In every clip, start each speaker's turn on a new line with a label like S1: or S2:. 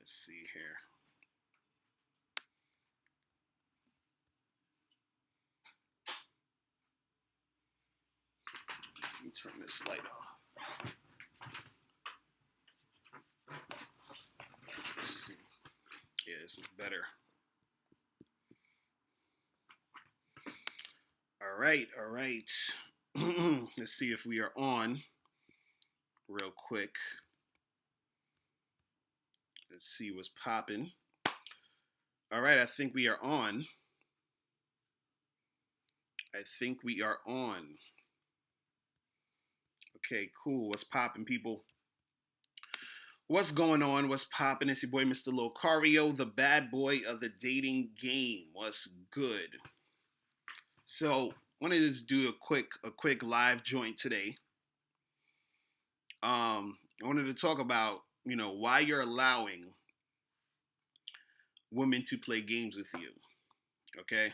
S1: Let's see here. Let me turn this light off. Let's see. Yeah, this is better. All right, all right. Let's see if we are on real quick. Let's see what's popping. All right, I think we are on. I think we are on. Okay, cool. What's popping, people? What's going on? What's popping? It's your boy, Mr. Locario, the bad boy of the dating game. What's good? So, wanted to just do a quick live joint today. I wanted to talk about why you're allowing women to play games with you. Okay,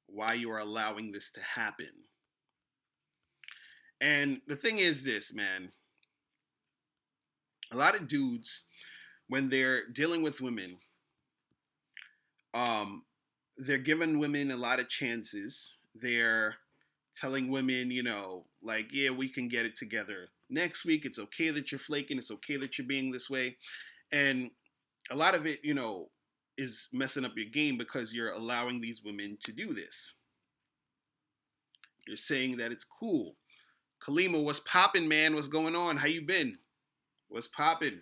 S1: why you are allowing this to happen. And the thing is this, man. A lot of dudes, when they're dealing with women, um, they're giving women a lot of chances. They're telling women, like, yeah, we can get it together next week. It's okay that you're flaking. It's okay that you're being this way. And a lot of it, is messing up your game because you're allowing these women to do this. You're saying that it's cool. Kalima, what's popping, man? What's going on? How you been? What's popping?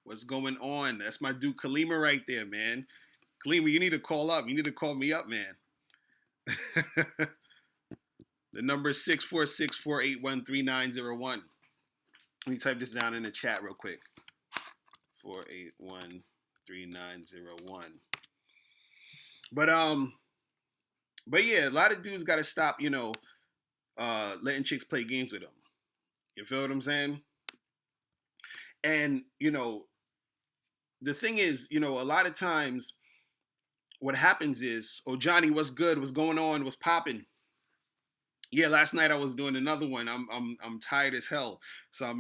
S1: What's going on? That's my dude Kalima right there, man. Kalima, you need to call up. You need to call me up, man. The number is 646-481-3901. Let me type this down in the chat real quick. 481-3901. But yeah, a lot of dudes gotta stop, letting chicks play games with them. You feel what I'm saying? And, the thing is, a lot of times what happens is, oh Johnny, what's good? What's going on? What's popping? Yeah, last night I was doing another one. I'm tired as hell. So I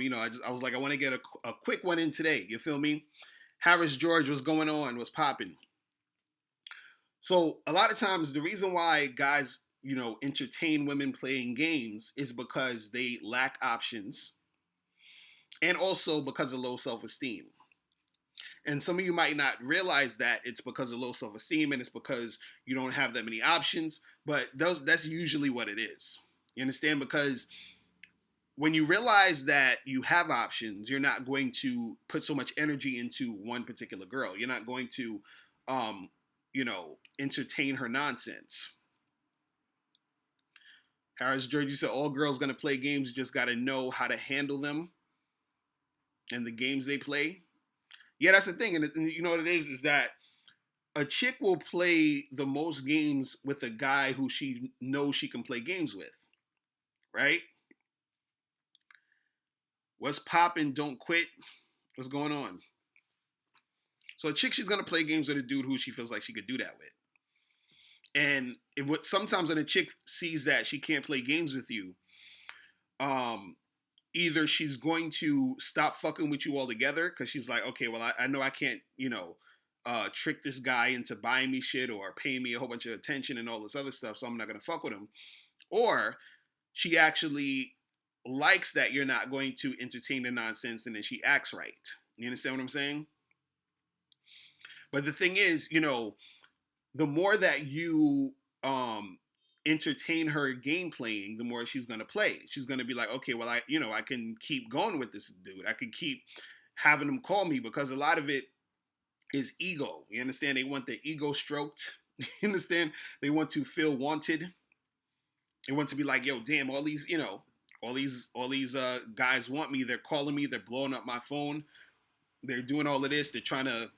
S1: was like, I want to get a quick one in today. You feel me? Harris George, what's going on? What's popping? So a lot of times the reason why guys, entertain women playing games is because they lack options and also because of low self-esteem. And some of you might not realize that it's because of low self-esteem and it's because you don't have that many options, but that's usually what it is. You understand? Because when you realize that you have options, you're not going to put so much energy into one particular girl. You're not going to entertain her nonsense. Harris George said all girls gonna play games, you just gotta know how to handle them and the games they play. Yeah, that's the thing. And you know what it is that a chick will play the most games with a guy who she knows she can play games with, right? What's popping? Don't quit. What's going on? So a chick, she's gonna play games with a dude who she feels like she could do that with. And sometimes when a chick sees that she can't play games with you, um, either she's going to stop fucking with you altogether because she's like, okay, well, I know I can't, trick this guy into buying me shit or paying me a whole bunch of attention and all this other stuff, so I'm not gonna fuck with him. Or she actually likes that you're not going to entertain the nonsense and then she acts right. You understand what I'm saying? But the thing is, the more that you entertain her game playing, the more she's gonna play. She's gonna be like, okay, well, I can keep going with this dude. I can keep having him call me because a lot of it is ego. You understand? They want their ego stroked. You understand? They want to feel wanted. They want to be like, yo, damn, all these guys want me. They're calling me. They're blowing up my phone. They're doing all of this. They're trying to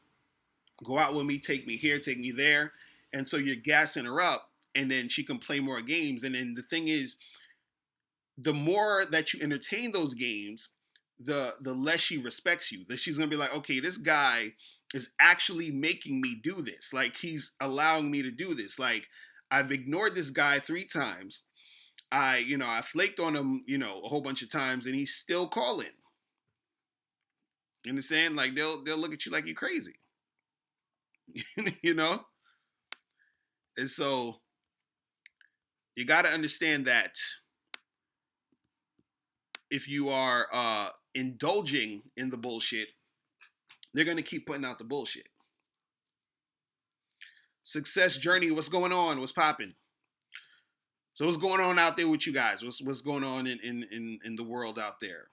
S1: go out with me, take me here, take me there. And so you're gassing her up, and then she can play more games. And then the thing is, the more that you entertain those games, the less she respects you. That she's gonna be like, okay, this guy is actually making me do this. Like he's allowing me to do this. Like I've ignored this guy 3 times. I flaked on him, a whole bunch of times, and he's still calling. You understand? Like they'll look at you like you're crazy. You know? And so you got to understand that if you are indulging in the bullshit, they're going to keep putting out the bullshit. Success journey, what's going on? What's popping? So what's going on out there with you guys? What's going on in the world out there?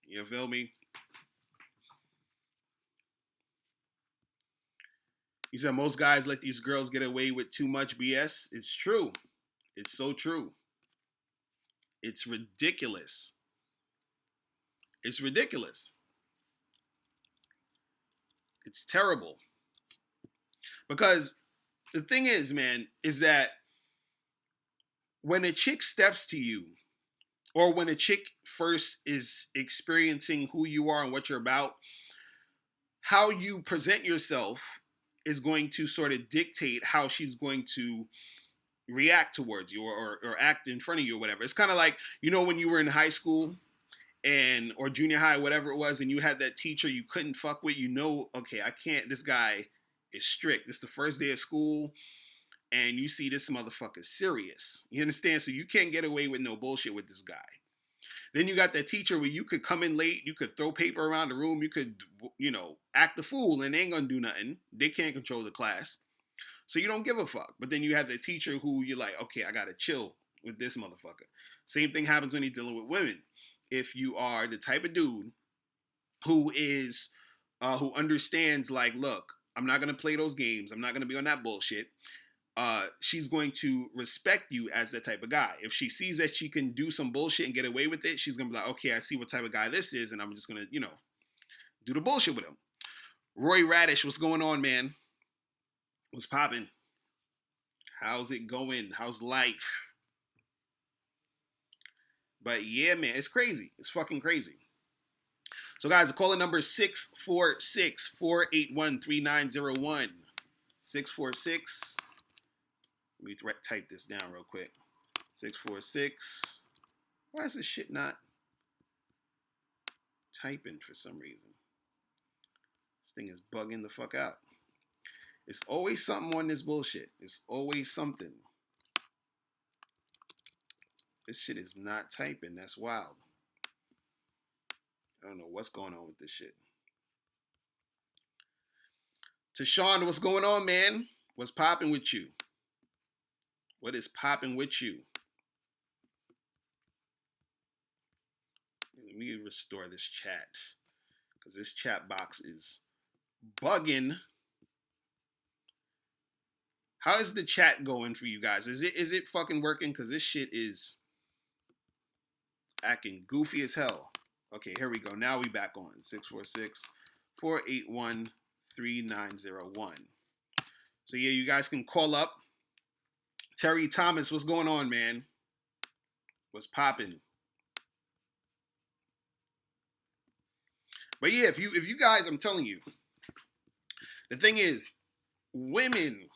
S1: You feel me? He said most guys let these girls get away with too much BS. It's true. It's so true. It's ridiculous. It's ridiculous. It's terrible. Because the thing is, man, is that when a chick steps to you, or when a chick first is experiencing who you are and what you're about, how you present yourself is going to sort of dictate how she's going to react towards you or act in front of you or whatever. It's kind of like, you know, when you were in high school and or junior high, whatever it was, and you had that teacher you couldn't fuck with, you know, okay, I can't, this guy is strict. This is the first day of school, and you see this motherfucker serious. You understand? So you can't get away with no bullshit with this guy. Then you got that teacher where you could come in late, you could throw paper around the room, you could, you know, act the fool, and they ain't gonna do nothing. They can't control the class. So you don't give a fuck. But then you have the teacher who you're like, okay, I gotta chill with this motherfucker. Same thing happens when you're dealing with women. If you are the type of dude who is who understands, like, look, I'm not gonna play those games. I'm not gonna be on that bullshit. She's going to respect you as that type of guy. If she sees that she can do some bullshit and get away with it, she's gonna be like, okay, I see what type of guy this is, and I'm just gonna, you know, do the bullshit with him. Roy Radish, what's going on, man? What's popping? How's it going? How's life? But yeah, man, it's crazy. It's fucking crazy. So, guys, the calling number is 646-481-3901. 646. Let me type this down real quick. 646. Why is this shit not typing for some reason? This thing is bugging the fuck out. It's always something on this bullshit. It's always something. This shit is not typing. That's wild. I don't know what's going on with this shit. Tashawn, what's going on, man? What's popping with you? What is popping with you? Let me restore this chat, because this chat box is bugging. How is the chat going for you guys? Is it fucking working? Because this shit is acting goofy as hell. Okay, here we go. Now we back on. 646-481-3901. So yeah, you guys can call up. Terry Thomas, what's going on, man? What's popping? But yeah, if you guys, I'm telling you, the thing is, women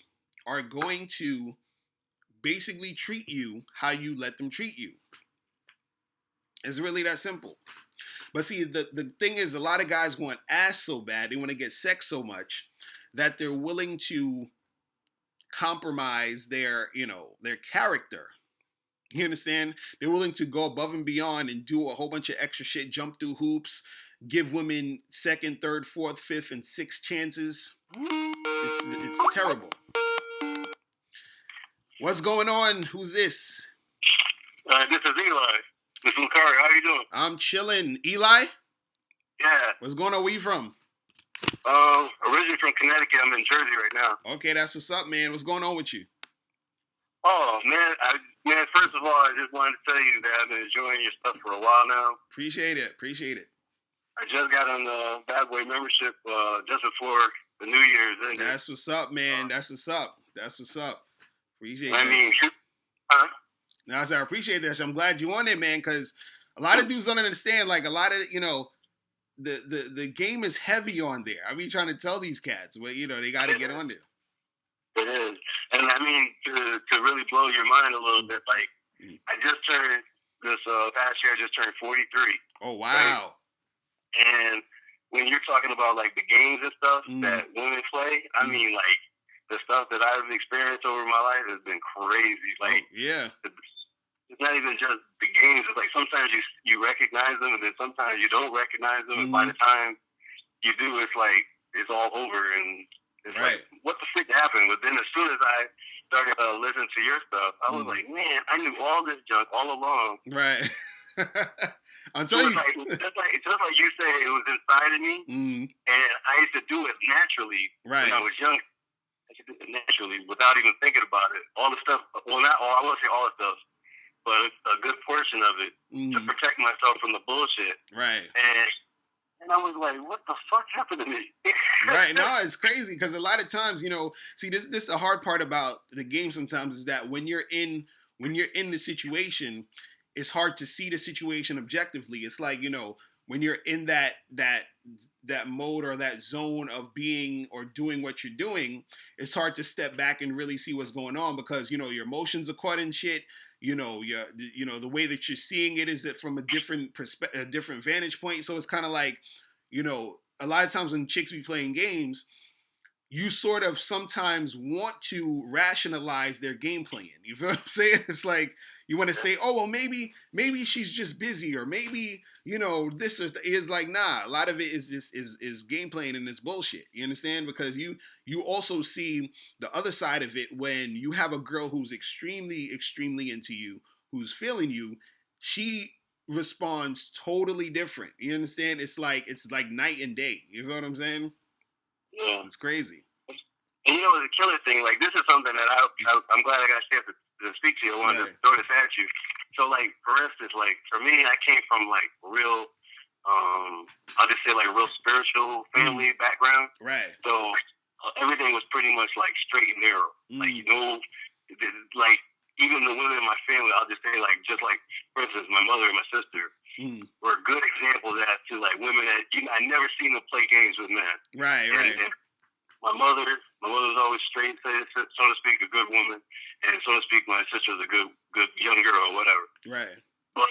S1: are going to basically treat you how you let them treat you. It's really that simple. But see, the thing is, a lot of guys want ass so bad, they want to get sex so much that they're willing to compromise their, you know, their character. You understand? They're willing to go above and beyond and do a whole bunch of extra shit, jump through hoops, give women second, third, fourth, fifth, and sixth chances. It's terrible. What's going on? Who's this?
S2: This is Eli. This is Locario. How you doing?
S1: I'm chilling. Eli?
S2: Yeah.
S1: What's going on? Where you from?
S2: Originally from Connecticut. I'm in Jersey right now.
S1: Okay, that's what's up, man. What's going on with you?
S2: Oh, man. First of all, I just wanted to tell you that I've been enjoying your stuff for a while now.
S1: Appreciate it.
S2: I just got on the Bad Boy membership just before the New Year's ended.
S1: That's what's up, man. That's what's up. Appreciate
S2: I
S1: that.
S2: mean, huh?
S1: Now, I appreciate that. I'm glad you on it, man, because a lot of dudes don't understand. Like, a lot of, you know, the game is heavy on there. I mean, trying to tell these cats, well, you know, they got to get on there.
S2: It is. And I mean, to really blow your mind a little bit, like, I just turned, this past year, I just turned 43.
S1: Oh, wow.
S2: Right? And when you're talking about like the games and stuff that women play, I mean like the stuff that I've experienced over my life has been crazy. Like, it's not even just the games. It's like sometimes you recognize them, and then sometimes you don't recognize them. And by the time you do, it's like it's all over, and it's like, what the fuck happened? But then as soon as I started listening to your stuff, I was like, man, I knew all this junk all along.
S1: Right. I'm telling you,
S2: just like you said, it was inside of me, and I used to do it naturally when I was young. I could do it naturally without even thinking about it. All the stuff, well, not all. I won't say all the stuff, but a good portion of it to protect myself from the bullshit.
S1: Right.
S2: And I was like, what the fuck happened to me?
S1: Right. No, it's crazy because a lot of times, see, this is the hard part about the game sometimes is that when you're in the situation, it's hard to see the situation objectively. It's like, when you're in that mode or that zone of being or doing what you're doing, it's hard to step back and really see what's going on because, your emotions are caught in shit. The way that you're seeing it is that from a different a different vantage point. So it's kind of like, a lot of times when chicks be playing games, you sort of sometimes want to rationalize their game playing. You feel what I'm saying? It's like you want to say, oh, well, maybe she's just busy, or maybe, this is like, nah. A lot of it is game playing and it's bullshit. You understand? Because you also see the other side of it when you have a girl who's extremely, extremely into you, who's feeling you. She responds totally different. You understand? It's like night and day. You feel what I'm saying?
S2: Yeah.
S1: It's crazy.
S2: And the killer thing, like, this is something that I'm glad I got a chance to speak to you. I wanted to throw this at you. So, like, for instance, like, for me, I came from, like, real, I'll just say, like, real spiritual family background.
S1: Right.
S2: So, everything was pretty much, like, straight and narrow. Like, like, even the women in my family, I'll just say, like, just like, for instance, my mother and my sister were a good example of that to, like, women that, I never seen them play games with men.
S1: Right.
S2: And my mother was always straight, so to speak, a good woman, and so to speak, my sister was a good young girl or whatever.
S1: Right.
S2: But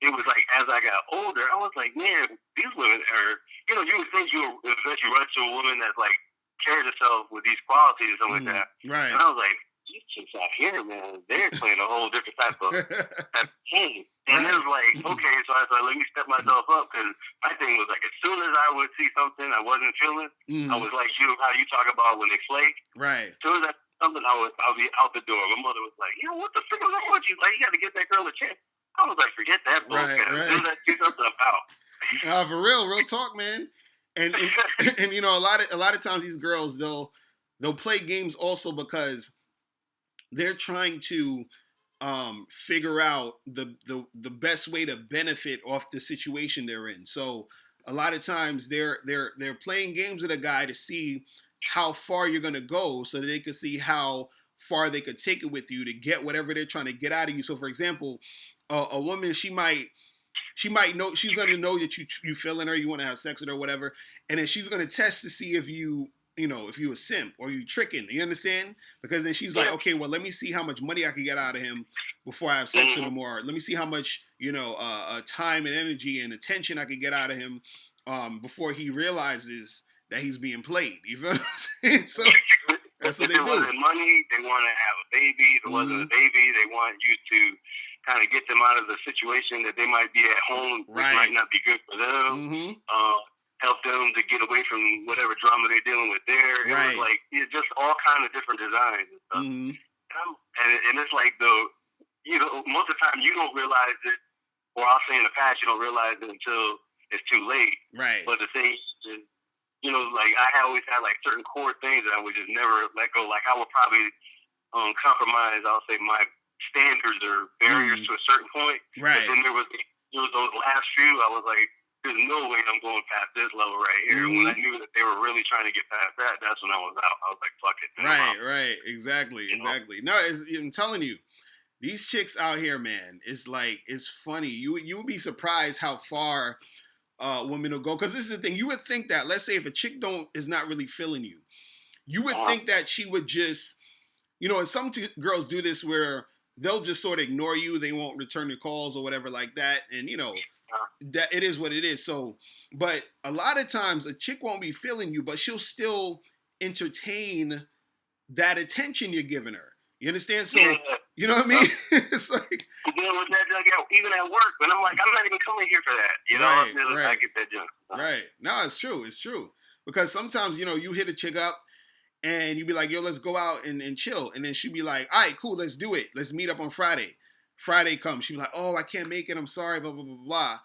S2: it was like as I got older, I was like, man, these women are, you would think you eventually run into a woman that's like carries herself with these qualities and something like that.
S1: Right.
S2: And I was like, these chicks out here, man, they're playing a whole different type of game. And it was like, okay, so I was like, let me step myself up, because my thing was like, as soon as I would see something I wasn't feeling, I was like, how you talk about when they flake.
S1: Right.
S2: As soon as I something, I'll be out the door. My mother was like, what the frick is wrong with you? Like, you got to get that girl a chance. I was like, forget that bullshit. As soon as I see something, I'm out.
S1: For real talk, man. And a lot of times these girls they'll play games also because they're trying to figure out the best way to benefit off the situation they're in. So a lot of times they're playing games with a guy to see how far you're gonna go, so that they can see how far they could take it with you to get whatever they're trying to get out of you. So for example, a woman, she might know, she's gonna know that you feeling her, you want to have sex with her, or whatever, and then she's gonna test to see if you a simp or you tricking. You understand? Because then she's like, okay, well, let me see how much money I can get out of him before I have sex with him, or let me see how much time and energy and attention I can get out of him before he realizes that he's being played. You feel what I'm saying? So that's what they do.
S2: If it wasn't money, they want to have a baby. If it wasn't a baby, they want you to kind of get them out of the situation that they might be at home, which might not be good for them. Help them to get away from whatever drama they're dealing with there. It was like, just all kind of different designs and stuff. And it's like, most of the time you don't realize it, or I'll say in the past, you don't realize it until it's too late.
S1: Right.
S2: But the thing is, like, I always had like certain core things that I would just never let go. Like, I would probably compromise, I'll say, my standards or barriers to a certain point.
S1: Right.
S2: But then there was those last few, I was like, there's no way I'm going past this level right here. When I knew that they were really trying to get past that, that's when I was out. I was like, fuck it.
S1: Right. Exactly. No, I'm telling you, these chicks out here, man, it's like, it's funny. You would be surprised how far women will go. Because this is the thing. You would think that, let's say if a chick is not really feeling you, you would think that she would just, and some girls do this where they'll just sort of ignore you. They won't return your calls or whatever like that. And, that it is what it is. So, but a lot of times a chick won't be feeling you, but she'll still entertain that attention you're giving her. You understand? So, you know what I mean? It's like,
S2: even with that, like, even at work, but I'm like, I'm not even coming here for that. You know, I get that junk.
S1: Right. No, it's true. It's true. Because sometimes, you know, you hit a chick up and you be like, yo, let's go out and chill. And then she'd be like, all right, cool, let's do it. Let's meet up on Friday. Friday comes. She'd be like, oh, I can't make it. I'm sorry, blah, blah, blah, blah.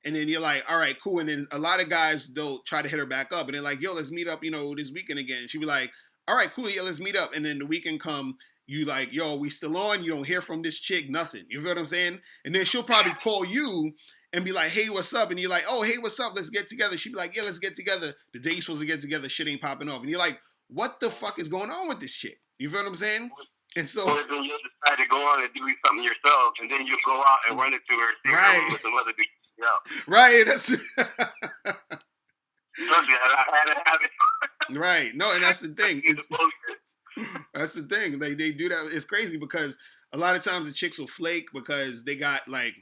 S1: And then you're like, all right, cool. And then a lot of guys, they'll try to hit her back up. And they're like, yo, let's meet up, you know, this weekend again. And she'd be like, all right, cool, yeah, let's meet up. And then the weekend come, you like, yo, we still on? You don't hear from this chick, nothing. You feel what I'm saying? And then she'll probably call you and be like, hey, what's up? And you're like, oh, hey, what's up? Let's get together. She'd be like, yeah, let's get together. The day you're supposed to get together, shit ain't popping off. And you're like, what the fuck is going on with this chick? You feel what I'm saying? And so,
S2: or then you'll decide to go on and do something yourself, and then you'll go out and run into her, right, with some other dudes. Yeah.
S1: Right. That's
S2: I had to have it.
S1: Right. No, and that's the thing. That's the thing. They do that. It's crazy because a lot of times the chicks will flake because they got like,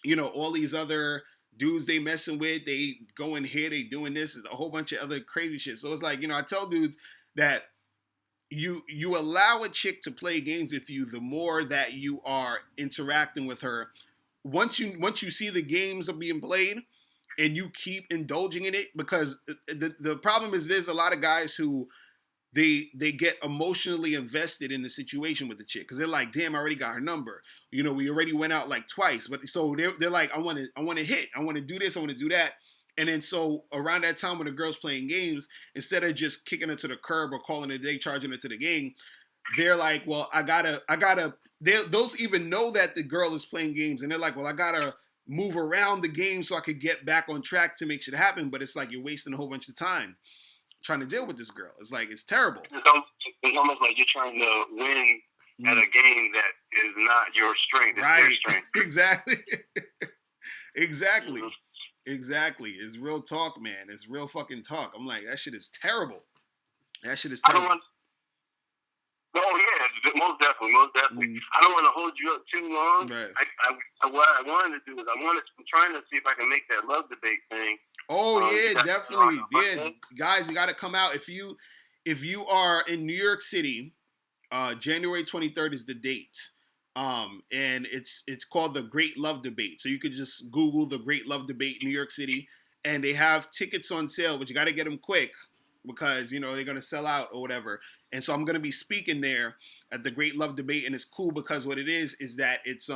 S1: you know, all these other dudes they messing with. They go in here, they doing this, a whole bunch of other crazy shit. So it's like, you know, I tell dudes that you allow a chick to play games with you the more that you are interacting with her. Once you see the games are being played and you keep indulging in it, because the problem is there's a lot of guys who they get emotionally invested in the situation with the chick because they're like, damn, I already got her number. You know, we already went out like twice, but so they're like, I want to hit, I want to do this, I want to do that. And then so around that time when the girl's playing games, instead of just kicking her to the curb or calling it a day, charging her to the game, they're like, well, I gotta. Those even know that the girl is playing games, and they're like, well, I gotta move around the game so I could get back on track to make shit happen. But it's like you're wasting a whole bunch of time trying to deal with this girl. It's like, it's terrible.
S2: It's almost like you're trying to win at a game that is not your strength. It's
S1: right.
S2: Their strength.
S1: Exactly. Exactly. Mm-hmm. Exactly. It's real talk, man. It's real fucking talk. I'm like, that shit is terrible. That shit is terrible.
S2: Most definitely. I don't want to hold you up too long. Right. What I wanted to do is I'm trying to see if I can make that love debate thing.
S1: Oh yeah, definitely. Yeah, guys, you got to come out if you are in New York City. January 23rd is the date. And it's called the Great Love Debate. So you could just Google the Great Love Debate New York City, and they have tickets on sale, but you got to get them quick because, you know, they're going to sell out or whatever. And so I'm going to be speaking there at the Great Love Debate, and it's cool because what it is that it's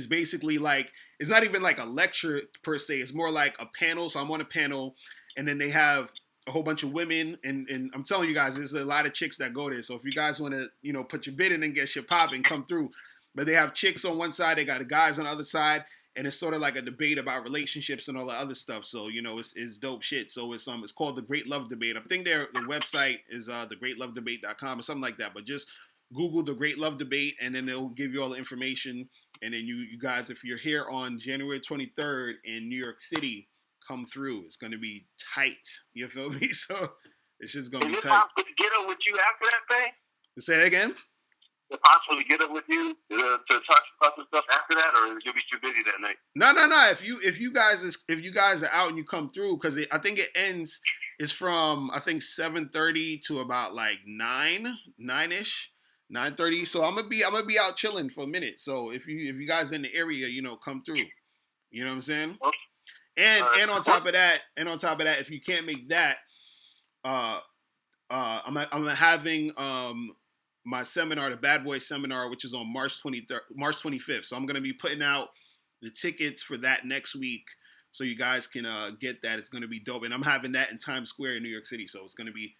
S1: basically like, it's not even like a lecture per se. It's more like a panel. So I'm on a panel, and then they have a whole bunch of women, and I'm telling you guys, there's a lot of chicks that go there. So if you guys want to, you know, put your bid in and get shit popping, come through. But they have chicks on one side, they got the guys on the other side, and it's sort of like a debate about relationships and all the other stuff. So, you know, it's dope shit. So it's called the Great Love Debate. I think the website is thegreatlovedebate.com or something like that. But just Google the Great Love Debate, and then it'll give you all the information. And then you guys, if you're here on January 23rd in New York City, come through. It's going to be tight. You feel me? So it's just going to be tight. Is it
S2: possible to get up with you after that thing?
S1: Say that again?
S2: Is it possible to get up with you to talk about some stuff after that, or you'll be too busy that night?
S1: No. If you guys are out and you come through, because I think it ends. It's from I think 7:30 to about like 9-ish, 9:30. So I'm gonna be out chilling for a minute. So if you guys in the area, you know, come through. You know what I'm saying? Okay. And on top of that, if you can't make that, I'm having my seminar, the Bad Boy Seminar, which is on March 25th. So I'm gonna be putting out the tickets for that next week, so you guys can get that. It's gonna be dope, and I'm having that in Times Square in New York City. So it's gonna be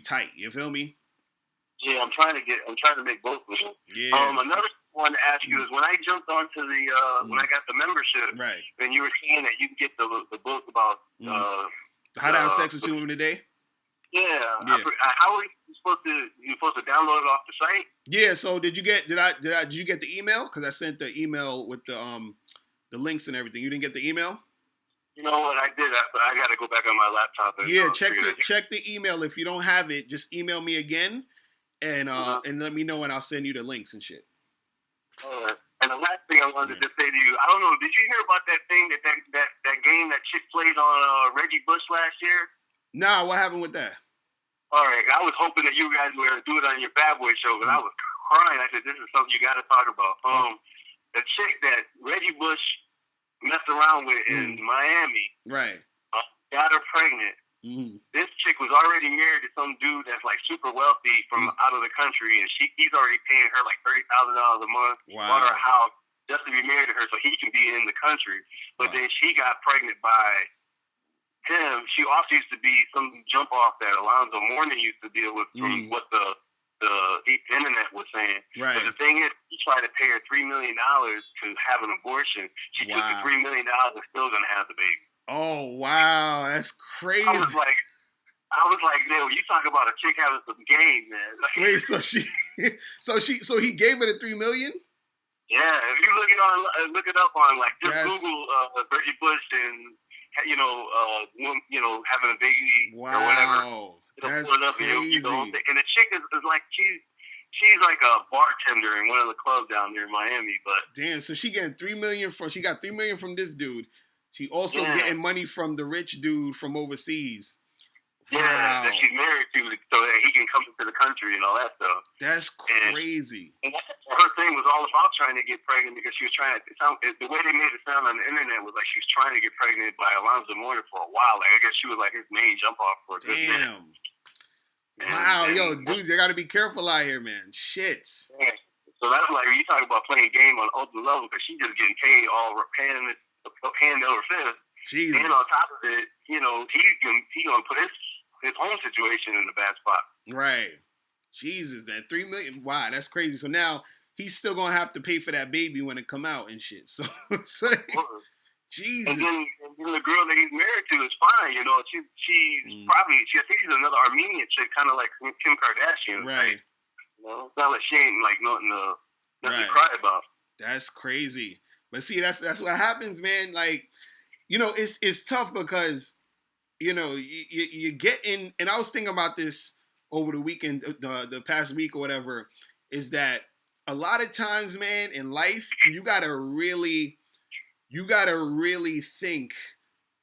S1: tight. You feel me?
S2: Yeah, I'm trying to make both of them.
S1: Yeah.
S2: Another one to ask you is when I jumped onto the when I got the membership,
S1: right?
S2: And you were saying that you can get the book about
S1: how to have sex with 2 women a day.
S2: Yeah. How are you supposed to download it off the site?
S1: Yeah. So did you get the email? Because I sent the email with the links and everything. You didn't get the email?
S2: You know what? I did, but I got to go back on my laptop. And,
S1: check the email. If you don't have it, just email me again, and let me know, and I'll send you the links and shit.
S2: All right. And the last thing I wanted to say to you, I don't know, did you hear about that thing that game that chick played on Reggie Bush last year?
S1: Nah, what happened with that?
S2: All right, I was hoping that you guys were going to do it on your Bad Boy show, but I was crying. I said, this is something you got to talk about. The chick that Reggie Bush messed around with in Miami,
S1: right,
S2: got her pregnant. This chick was already married to some dude that's like super wealthy from out of the country, and he's already paying her like $30,000 a month.
S1: Wow.
S2: Bought her a house just to be married to her so he can be in the country. But then she got pregnant by him. She also used to be some jump off that Alonzo Mourning used to deal with from what the internet was saying.
S1: Right.
S2: But the thing is, he tried to pay her $3 million to have an abortion. She took the $3 million and still gonna have the baby.
S1: Oh wow, that's crazy.
S2: I was like, yo, you talk about a chick having some game, man.
S1: Wait, so he gave it a $3 million?
S2: Yeah, if you look it up on like just Google Reggie Bush and having a baby or whatever.
S1: That's
S2: crazy.
S1: crazy.
S2: And the chick is like she's like a bartender in one of the clubs down there in Miami. But
S1: damn, so she getting $3 million she got $3 million from this dude. She also getting money from the rich dude from overseas.
S2: Yeah, that she's married to, so that he can come to the country and all that stuff.
S1: That's crazy.
S2: And her thing was all about trying to get pregnant because she was trying to. The way they made it sound on the internet was like she was trying to get pregnant by Alonzo Mourning for a while. Like I guess she was like his main jump off for a good minute.
S1: Wow, yo, dudes, you got to be careful out here, man. Shit.
S2: Yeah. So that's like you talk about playing game on ultimate level because she's just getting paid all hand over fist.
S1: Jesus.
S2: And on top of it, he gonna put his home situation in a bad spot.
S1: Right. Jesus, man. $3 million. Wow, that's crazy. So now he's still gonna have to pay for that baby when it come out and shit. So Jesus.
S2: And then the girl that he's married to is fine, she's probably I think she's another Armenian chick, kinda like Kim Kardashian.
S1: Right.
S2: It's not like she ain't like nothing to cry about.
S1: That's crazy. But see, that's what happens, man. Like, it's tough because, you get in, and I was thinking about this over the weekend, the past week or whatever, is that a lot of times, man, in life, you gotta really think,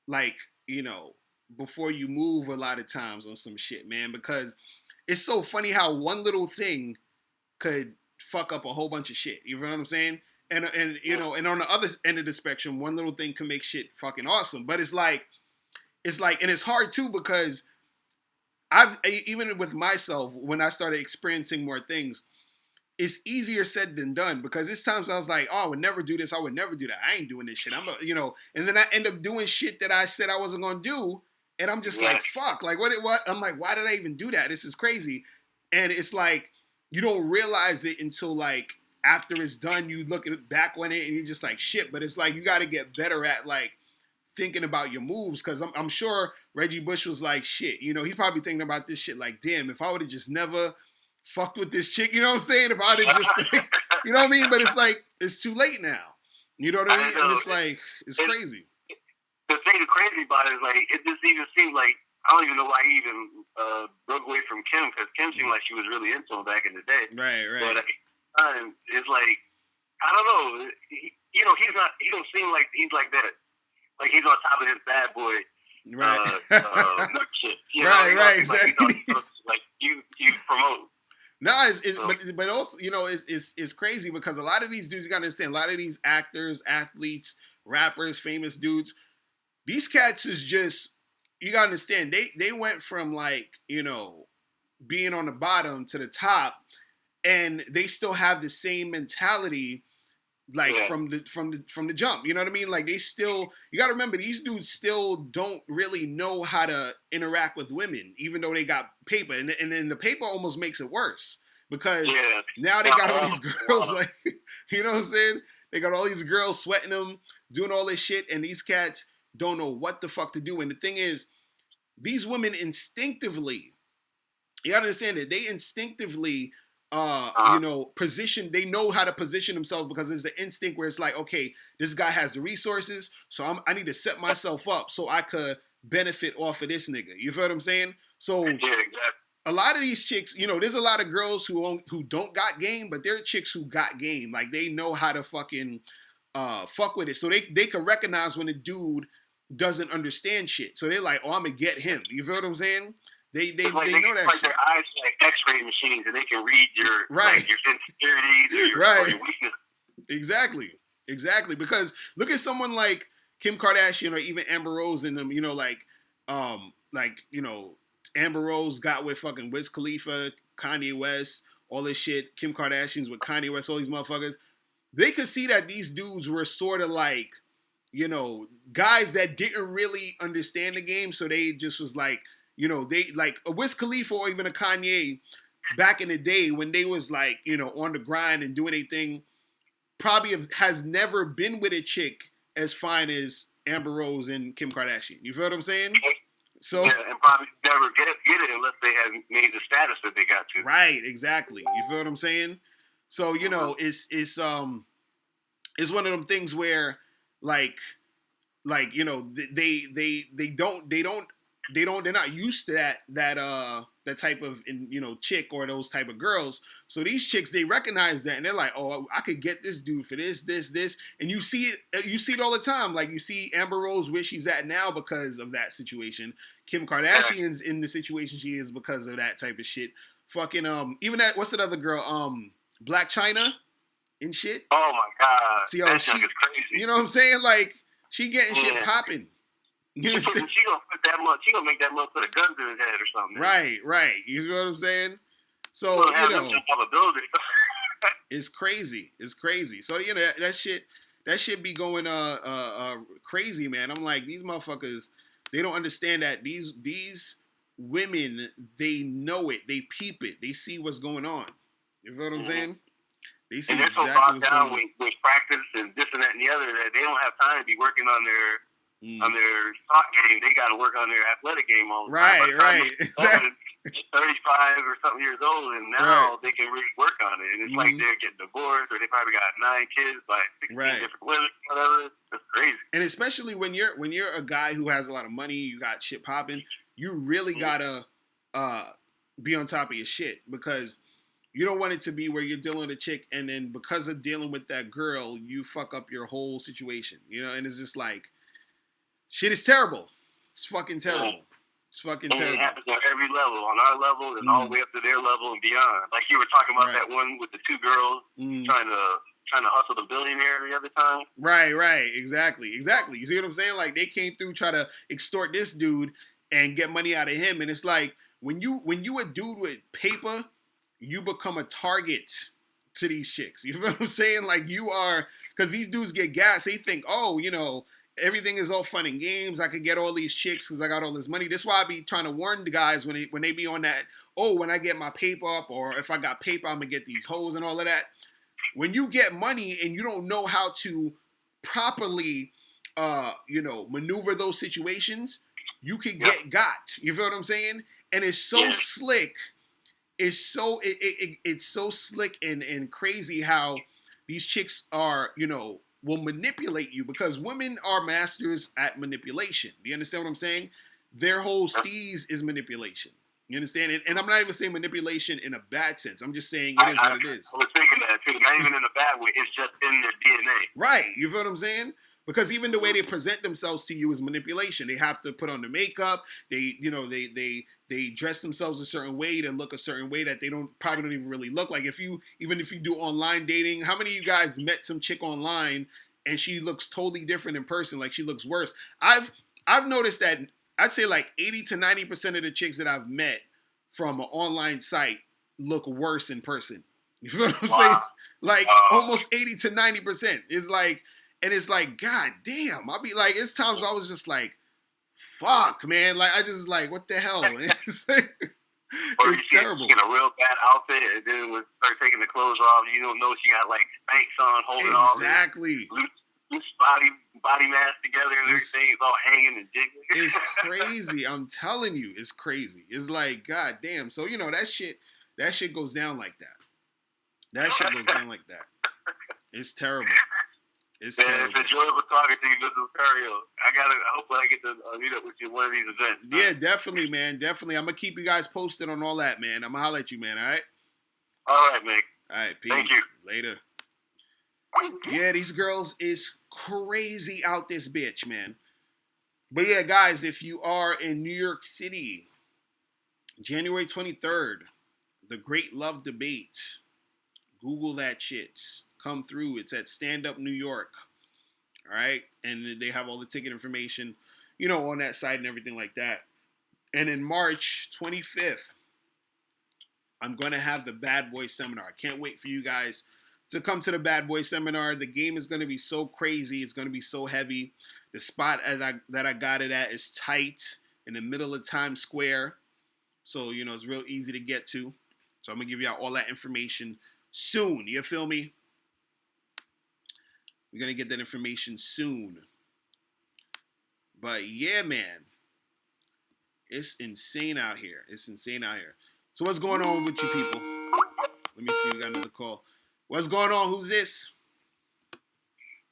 S1: like, before you move a lot of times on some shit, man, because it's so funny how one little thing could fuck up a whole bunch of shit. You know what I'm saying? And and on the other end of the spectrum, one little thing can make shit fucking awesome. But it's like, and it's hard too because even with myself, when I started experiencing more things, it's easier said than done because it's times I was like, oh, I would never do this. I would never do that. I ain't doing this shit. And then I end up doing shit that I said I wasn't going to do. And I'm just like, fuck, like what? I'm like, why did I even do that? This is crazy. And it's like, you don't realize it until like, after it's done, you look back on it and you're just like, shit. But it's like, you got to get better at like thinking about your moves. Cause I'm sure Reggie Bush was like, shit, he's probably thinking about this shit like, damn, if I would have just never fucked with this chick, you know what I'm saying? If I'd have just, like, you know what I mean? But it's like, it's too late now. You know what I mean? And it's like, it's crazy.
S2: The thing that's crazy about it is like, it just even seems like, I don't even know why he even broke away from Kim because Kim seemed like she was really into him back in the day.
S1: Right.
S2: But it's like, I don't know. He don't seem like he's like that. Like he's on top of his bad boy.
S1: Right.
S2: Shit.
S1: Right, exactly.
S2: Like you promote.
S1: No, but also, it's crazy because a lot of these dudes, you gotta understand, a lot of these actors, athletes, rappers, famous dudes, these cats is just, you gotta understand, they went from like, being on the bottom to the top, and they still have the same mentality, like from the jump. You know what I mean? Like they still, you gotta remember, these dudes still don't really know how to interact with women, even though they got paper, and then the paper almost makes it worse because now they got all these girls, like, you know what I'm saying? They got all these girls sweating them, doing all this shit, and these cats don't know what the fuck to do. And the thing is, these women instinctively, you gotta understand that they instinctively position, they know how to position themselves because it's the instinct where it's like, okay, this guy has the resources, so I need to set myself up so I could benefit off of this nigga. You feel what I'm saying? So a lot of these chicks, there's a lot of girls who don't got game, but there are chicks who got game. Like they know how to fucking fuck with it. So they can recognize when a dude doesn't understand shit. So they're like, oh, I'm gonna get him. You feel what I'm saying? They know that
S2: like
S1: shit.
S2: Their eyes are like X-ray machines, and they can read your your insecurities or your weakness.
S1: Exactly. Because look at someone like Kim Kardashian or even Amber Rose in them. Amber Rose got with fucking Wiz Khalifa, Kanye West, all this shit. Kim Kardashian's with Kanye West, all these motherfuckers. They could see that these dudes were sort of like, guys that didn't really understand the game. So they just was like, they like a Wiz Khalifa or even a Kanye back in the day when they was like, on the grind and doing anything, probably has never been with a chick as fine as Amber Rose and Kim Kardashian. You feel what I'm saying? So
S2: and probably never get it unless they have made the status that they got to.
S1: Right, exactly. You feel what I'm saying? So it's one of them things where they're not used to that type of chick or those type of girls. So these chicks, they recognize that and they're like, oh, I could get this dude for this, and you see it all the time. Like you see Amber Rose where she's at now because of that situation. Kim Kardashian's in the situation she is because of that type of shit. Fucking even that, what's that other girl? Black China and shit.
S2: Oh my god,
S1: see,
S2: that shit is crazy.
S1: You know what I'm saying? Like she getting shit popping.
S2: She gonna put that much. She gonna make that much put a gun to his head or something.
S1: Right. You know what I'm saying? So it's crazy. So that shit be going crazy, man. I'm like, these motherfuckers, they don't understand that these women, they know it, they peep it, they see what's going on. You feel what I'm saying? They see
S2: and they're
S1: exactly
S2: so bogged down with practice and this and that and the other that they don't have time to be working on their stock game. They got to work on their athletic game all the time.
S1: Right. Exactly.
S2: 35 or something years old, and now they can really work on it. And it's like they're getting divorced, or they probably got 9 kids by 16 different women, whatever. That's crazy.
S1: And especially when you're a guy who has a lot of money, you got shit popping, you really gotta be on top of your shit, because you don't want it to be where you're dealing with a chick and then because of dealing with that girl, you fuck up your whole situation. And it's just like, shit is terrible. It's fucking terrible. It's fucking terrible.
S2: It happens on every level, on our level and all the way up to their level and beyond. Like you were talking about that one with the 2 girls trying to hustle the billionaire the other time.
S1: Right. Exactly. You see what I'm saying? Like they came through, try to extort this dude and get money out of him. And it's like, when you a dude with paper, you become a target to these chicks. You know what I'm saying? Like you are, because these dudes get gas. They think, oh, everything is all fun and games. I could get all these chicks because I got all this money. That's why I be trying to warn the guys when they be on that, when I get my paper up, or if I got paper, I'm going to get these hoes and all of that. When you get money and you don't know how to properly, maneuver those situations, you could get got. You feel what I'm saying? And it's so slick. It's so slick and crazy how these chicks are, will manipulate you, because women are masters at manipulation. Do you understand what I'm saying? Their whole steez is manipulation. You understand? And I'm not even saying manipulation in a bad sense. I'm just saying it is what it is.
S2: I was thinking that too. Not even in a bad way. It's just in their DNA.
S1: Right. You feel what I'm saying? Because even the way they present themselves to you is manipulation. They have to put on the makeup. They dress themselves a certain way to look a certain way that they probably don't even really look like. Even if you do online dating, how many of you guys met some chick online and she looks totally different in person? Like she looks worse. I've noticed that I'd say like 80 to 90% of the chicks that I've met from an online site look worse in person. You feel what I'm saying? Like almost 80 to 90%. It's like, and it's like, God damn. I'll be like, it's times I was just like, fuck, man. Like, I just like, what the hell? It's
S2: terrible. She in a real bad outfit, and then when start taking the clothes off, you don't know she got like Spanx on, holding all this loose body mass together, and everything is all hanging and jiggling.
S1: It's crazy. I'm telling you, it's crazy. It's like, God damn. So that shit goes down like that. That shit goes down like that. It's terrible. It's
S2: enjoyable talking to you, Mr. Locario. I hope I get to meet up with you at one of these events.
S1: Yeah, definitely, man. Definitely. I'm gonna keep you guys posted on all that, man. I'm gonna holler at you, man. All right.
S2: All right, man.
S1: All right. Peace.
S2: Thank you.
S1: Later. Yeah, these girls is crazy out this bitch, man. But yeah, guys, if you are in New York City, January 23rd, the Great Love Debate. Google that shit. Come through. It's at Stand Up New York. All right. And they have all the ticket information, on that site and everything like that. And in March 25th, I'm going to have the Bad Boy Seminar. I can't wait for you guys to come to the Bad Boy Seminar. The game is going to be so crazy. It's going to be so heavy. The spot that I got it at is tight in the middle of Times Square. So, it's real easy to get to. So I'm going to give you all that information soon. You feel me? We're going to get that information soon. But yeah, man. It's insane out here. So what's going on with you people? Let me see. We got another call. What's going on? Who's this?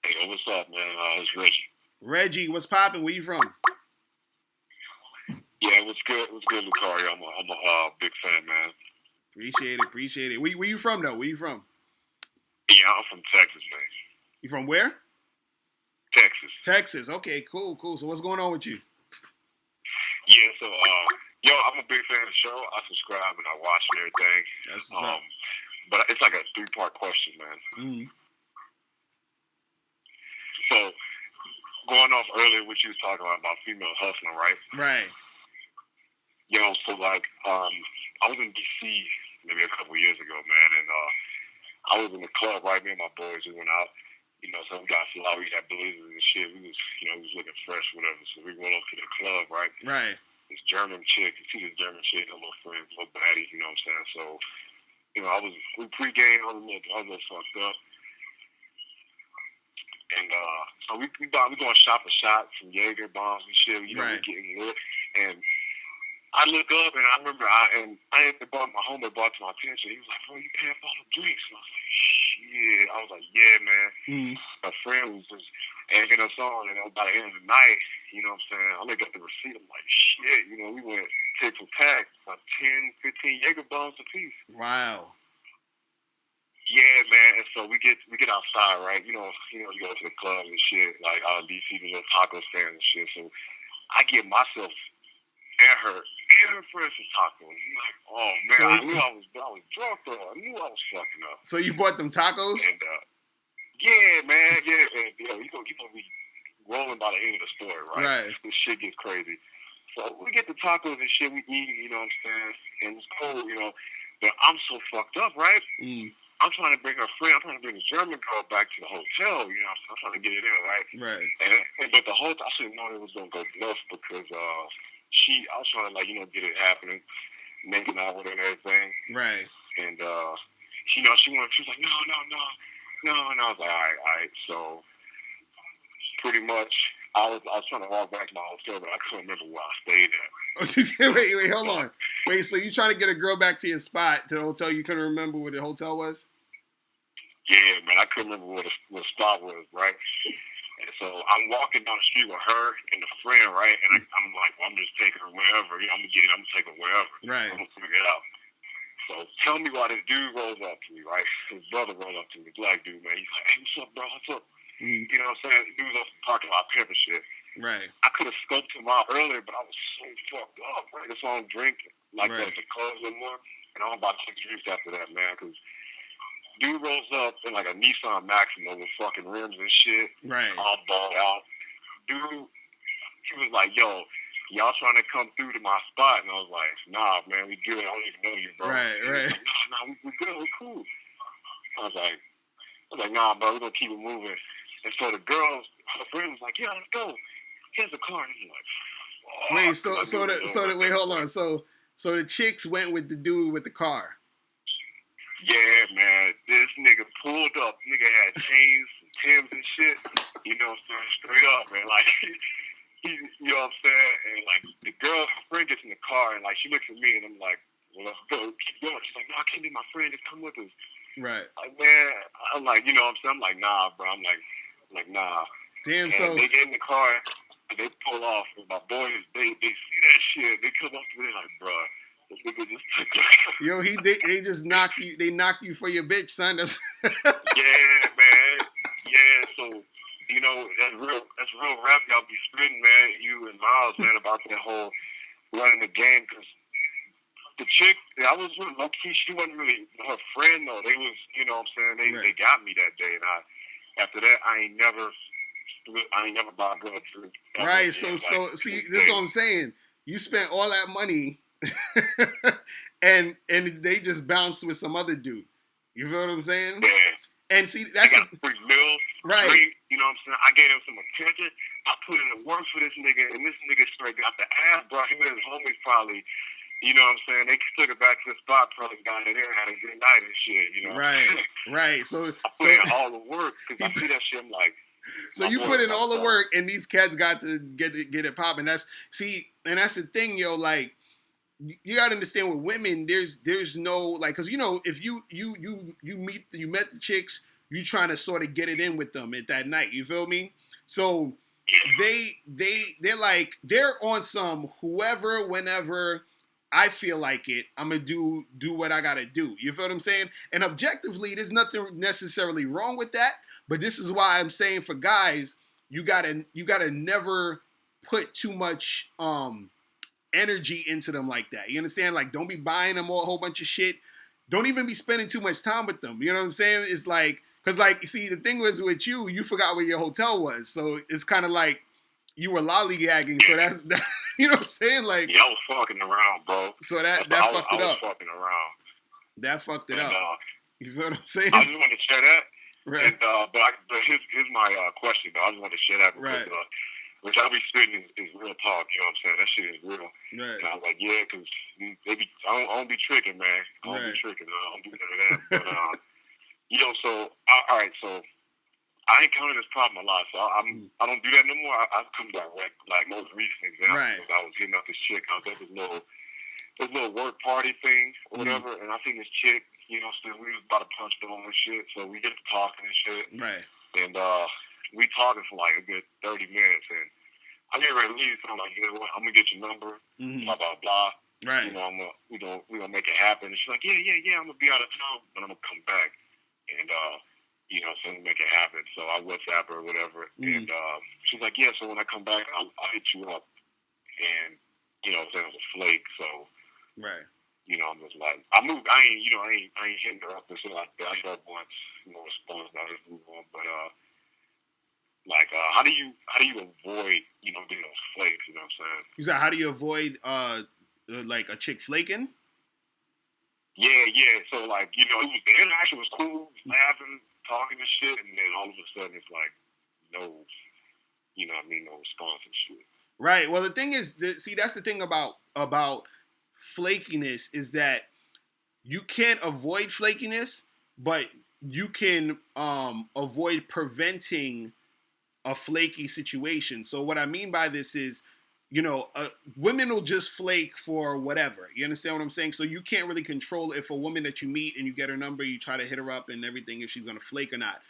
S2: Hey, what's up, man? It's Reggie.
S1: Reggie, what's popping? Where you from?
S2: Yeah, what's good? What's good, Locario? I'm a big fan, man.
S1: Appreciate it. Where you from, though? Where you from?
S2: Yeah, I'm from Texas, man.
S1: You from where? Texas. Okay, cool. So what's going on with you?
S2: Yeah, so I'm a big fan of the show. I subscribe and I watch and everything.
S1: That's what's up.
S2: But it's like a 3-part question, man.
S1: Mm-hmm.
S2: So going off earlier, what you was talking about female hustling, right?
S1: Right.
S2: So like I was in DC maybe a couple years ago, man, and I was in the club, right? Me and my boys, we went out. So we got some we had blazers and shit. We was looking fresh, whatever. So we went up to the club, right?
S1: Right.
S2: This German chick, you see this German chick, her little friend, little baddie, you know what I'm saying? So, we pre-game, I was a little fucked up. And so we going shot for shot, some Jaeger bombs and shit, we getting lit. And I look up and I remember my homie brought to my attention. He was like, "Bro, you paying for all the drinks?" And I was like, "Shit." I was like, "Yeah, man."
S1: Mm-hmm.
S2: My friend was just egging us on, and by the end of the night, you know what I'm saying, I looked at the receipt. I'm like, "Shit," we went tit for tat, like 10, 15 Jaeger bombs apiece.
S1: Wow.
S2: Yeah, man. And so we get outside, right? You go to the club and shit, like DC, the little taco stand and shit. So I get myself and her friends some tacos. I'm like, oh man, so I knew I was drunk though. I knew I was fucking up.
S1: So you bought them tacos?
S2: And yeah, man, yeah. And you gonna be rolling by the end of the story, right?
S1: Right.
S2: This shit gets crazy. So we get the tacos and shit, we eat, you know what I'm saying? And it's cool, but I'm so fucked up, right?
S1: Mm.
S2: I'm trying to bring her friend, I'm trying to bring the German girl back to the hotel, I'm trying to get it in, right?
S1: Right.
S2: But the whole I should have known it was gonna go nuts because I was trying to get it happening, making out with her and everything.
S1: Right.
S2: And she was like, no. And I was like, all right. So pretty much I was trying to walk back to my hotel, but I couldn't remember where I stayed at.
S1: Wait, hold on. Wait, so you trying to get a girl back to your spot, to the hotel? You couldn't remember where the hotel was?
S2: Yeah, man, I couldn't remember where the spot was, right? And so I'm walking down the street with her and the friend, right? And I'm like, well, I'm just taking her wherever. I'm gonna get it. I'm gonna take her wherever.
S1: Right.
S2: I'm gonna figure it out. So tell me why this dude rolls up to me, right? His brother rolls up to me, black dude, man. He's like, hey, what's up, bro? What's up?
S1: Mm-hmm.
S2: You know what I'm saying? The dude's up talking about pimp and shit.
S1: Right.
S2: I could have scoped him out earlier, but I was so fucked up, right? That's why I'm drinking. Like the clubs no more. And I'm about 6 drinks after that, man, because dude rolls up in like a Nissan Maxima with fucking rims and shit.
S1: Right.
S2: All balled out. Dude, he was like, yo, y'all trying to come through to my spot? And I was like, nah, man, we good. I don't even know you, bro.
S1: Right.
S2: Like, nah, we good. We cool. I was like, nah, bro, we're going to keep it moving. And so the girls, her friend was like, yeah, let's go. Here's the car. And I'm like, oh.
S1: Wait, wait, hold on. So the chicks went with the dude with the car.
S2: Yeah, man. This nigga pulled up. Nigga had chains, Timbs and shit. You know what I'm saying? Straight up, man. Like, he, you know what I'm saying? And like, the girl, her friend gets in the car and like, she looks at me and I'm like, well, let's go. Keep going. She's like, no, I can't be my friend. Just come with us.
S1: Right.
S2: Like, man, I'm like, you know what I'm saying? I'm like, nah, bro. I'm like, like, nah.
S1: Damn.
S2: And
S1: So
S2: they get in the car and they pull off. And my boys, they see that shit. They come up to me like, bro, this nigga just took it.
S1: Yo, they just knocked you. They knocked you for your bitch, son. That's
S2: yeah, man. Yeah. So, you know, that's real rap y'all be spitting, man. You and Miles, man, about that whole running the game, because the chick, I was with low-key, she wasn't really her friend, though. They was, you know what I'm saying, they got me that day. And after that, I ain't never bought good food.
S1: Right, so see, this is what I'm saying. You spent all that money, and they just bounced with some other dude. You feel what I'm saying?
S2: Yeah.
S1: And see, that's
S2: they got free meals,
S1: right.
S2: Straight, you know what I'm saying? I gave him some attention. I put in the work for this nigga, and this nigga straight got the ass, bro. Him and his homies probably, you know what I'm saying? They took it back to the spot, probably got in there and had a good night and shit, you know?
S1: Right. So
S2: I put in all the work, because I see that shit, I'm like,
S1: so you put in all the work, and these cats got to get it popping. That's the thing, yo. Like, you gotta understand with women, there's no like, cause you know, if you met the chicks, you trying to sort of get it in with them at that night. You feel me? So they're like, they're on some whoever, whenever I feel like it, I'm gonna do what I gotta do. You feel what I'm saying? And objectively, there's nothing necessarily wrong with that. But this is why I'm saying, for guys, you gotta never put too much energy into them like that. You understand? Like, don't be buying them a whole bunch of shit. Don't even be spending too much time with them. You know what I'm saying? It's like, because like, see, the thing was with you forgot where your hotel was, so it's kind of like you were lollygagging. So that's that, you know what I'm saying? Like,
S2: yeah, I was fucking around, bro.
S1: So that fucked it up.
S2: I was fucking around.
S1: That fucked it up. You feel what I'm saying?
S2: I just wanted to share that.
S1: Right.
S2: And, but here's my question, though. I just want to share that because,
S1: right.
S2: Which I be spitting is real talk. You know what I'm saying? That shit is real.
S1: Right.
S2: And I was like, yeah, because I don't be tricking, man. I don't be tricking. I don't do none of that. But you know, so all right, so I encountered this problem a lot. So I don't do that no more. I come direct. Like most recent example, I was hitting up this chick. I was at this little work party thing or whatever, and I seen this chick. You know, so we was about to punch down and shit. So we get to talking and shit.
S1: Right.
S2: And we talking for like a good 30 minutes, and I get ready to leave. So I'm like, you know what? I'm gonna get your number. Blah blah blah.
S1: Right.
S2: You know, we gonna make it happen. And she's like, yeah. I'm gonna be out of town, but I'm gonna come back. And you know, so we make it happen. So I WhatsApp her or whatever, and she's like, yeah. So when I come back, I'll hit you up. And you know, it was a flake. So
S1: right.
S2: You know, I'm just like, I ain't hitting her up and shit like that. I hit her up once, no response. I just move on. But like, how do you avoid, you know, getting those flakes? You know what I'm saying?
S1: You said, how do you avoid like a chick flaking?
S2: Yeah. So like, you know, the interaction was cool, laughing, talking and shit, and then all of a sudden it's like no, you know what I mean, no response and shit.
S1: Right. Well, the thing is, that's the thing about flakiness is that you can't avoid flakiness, but you can avoid preventing a flaky situation. So what I mean by this is, you know, women will just flake for whatever. You understand what I'm saying? So you can't really control if a woman that you meet and you get her number, you try to hit her up and everything, if she's going to flake or not.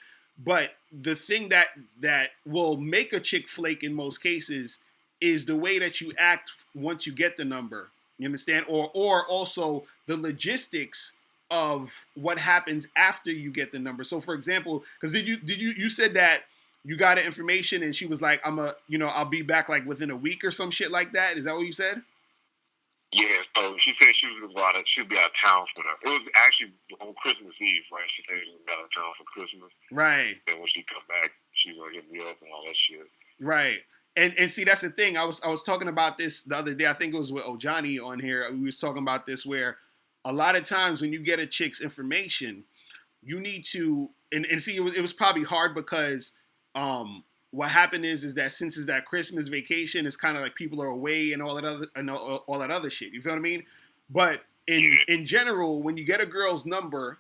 S1: But the thing that will make a chick flake in most cases is the way that you act once you get the number. You understand? Or also the logistics of what happens after you get the number. So for example, because you said that you got the information and she was like, I'll be back like within a week or some shit like that. Is that what you said?
S2: Yeah, so she said she'd be out of town for that. It was actually on Christmas Eve, right? She said she was out of town for Christmas.
S1: Right.
S2: And when she come back, she's gonna hit me up and all that shit.
S1: Right. And see, that's the thing. I was talking about this the other day. I think it was with Ojani on here. We was talking about this where a lot of times when you get a chick's information, you need to and see it was probably hard because what happened is that since it's that Christmas vacation, it's kind of like people are away and all that other shit. You feel what I mean? But in general, when you get a girl's number,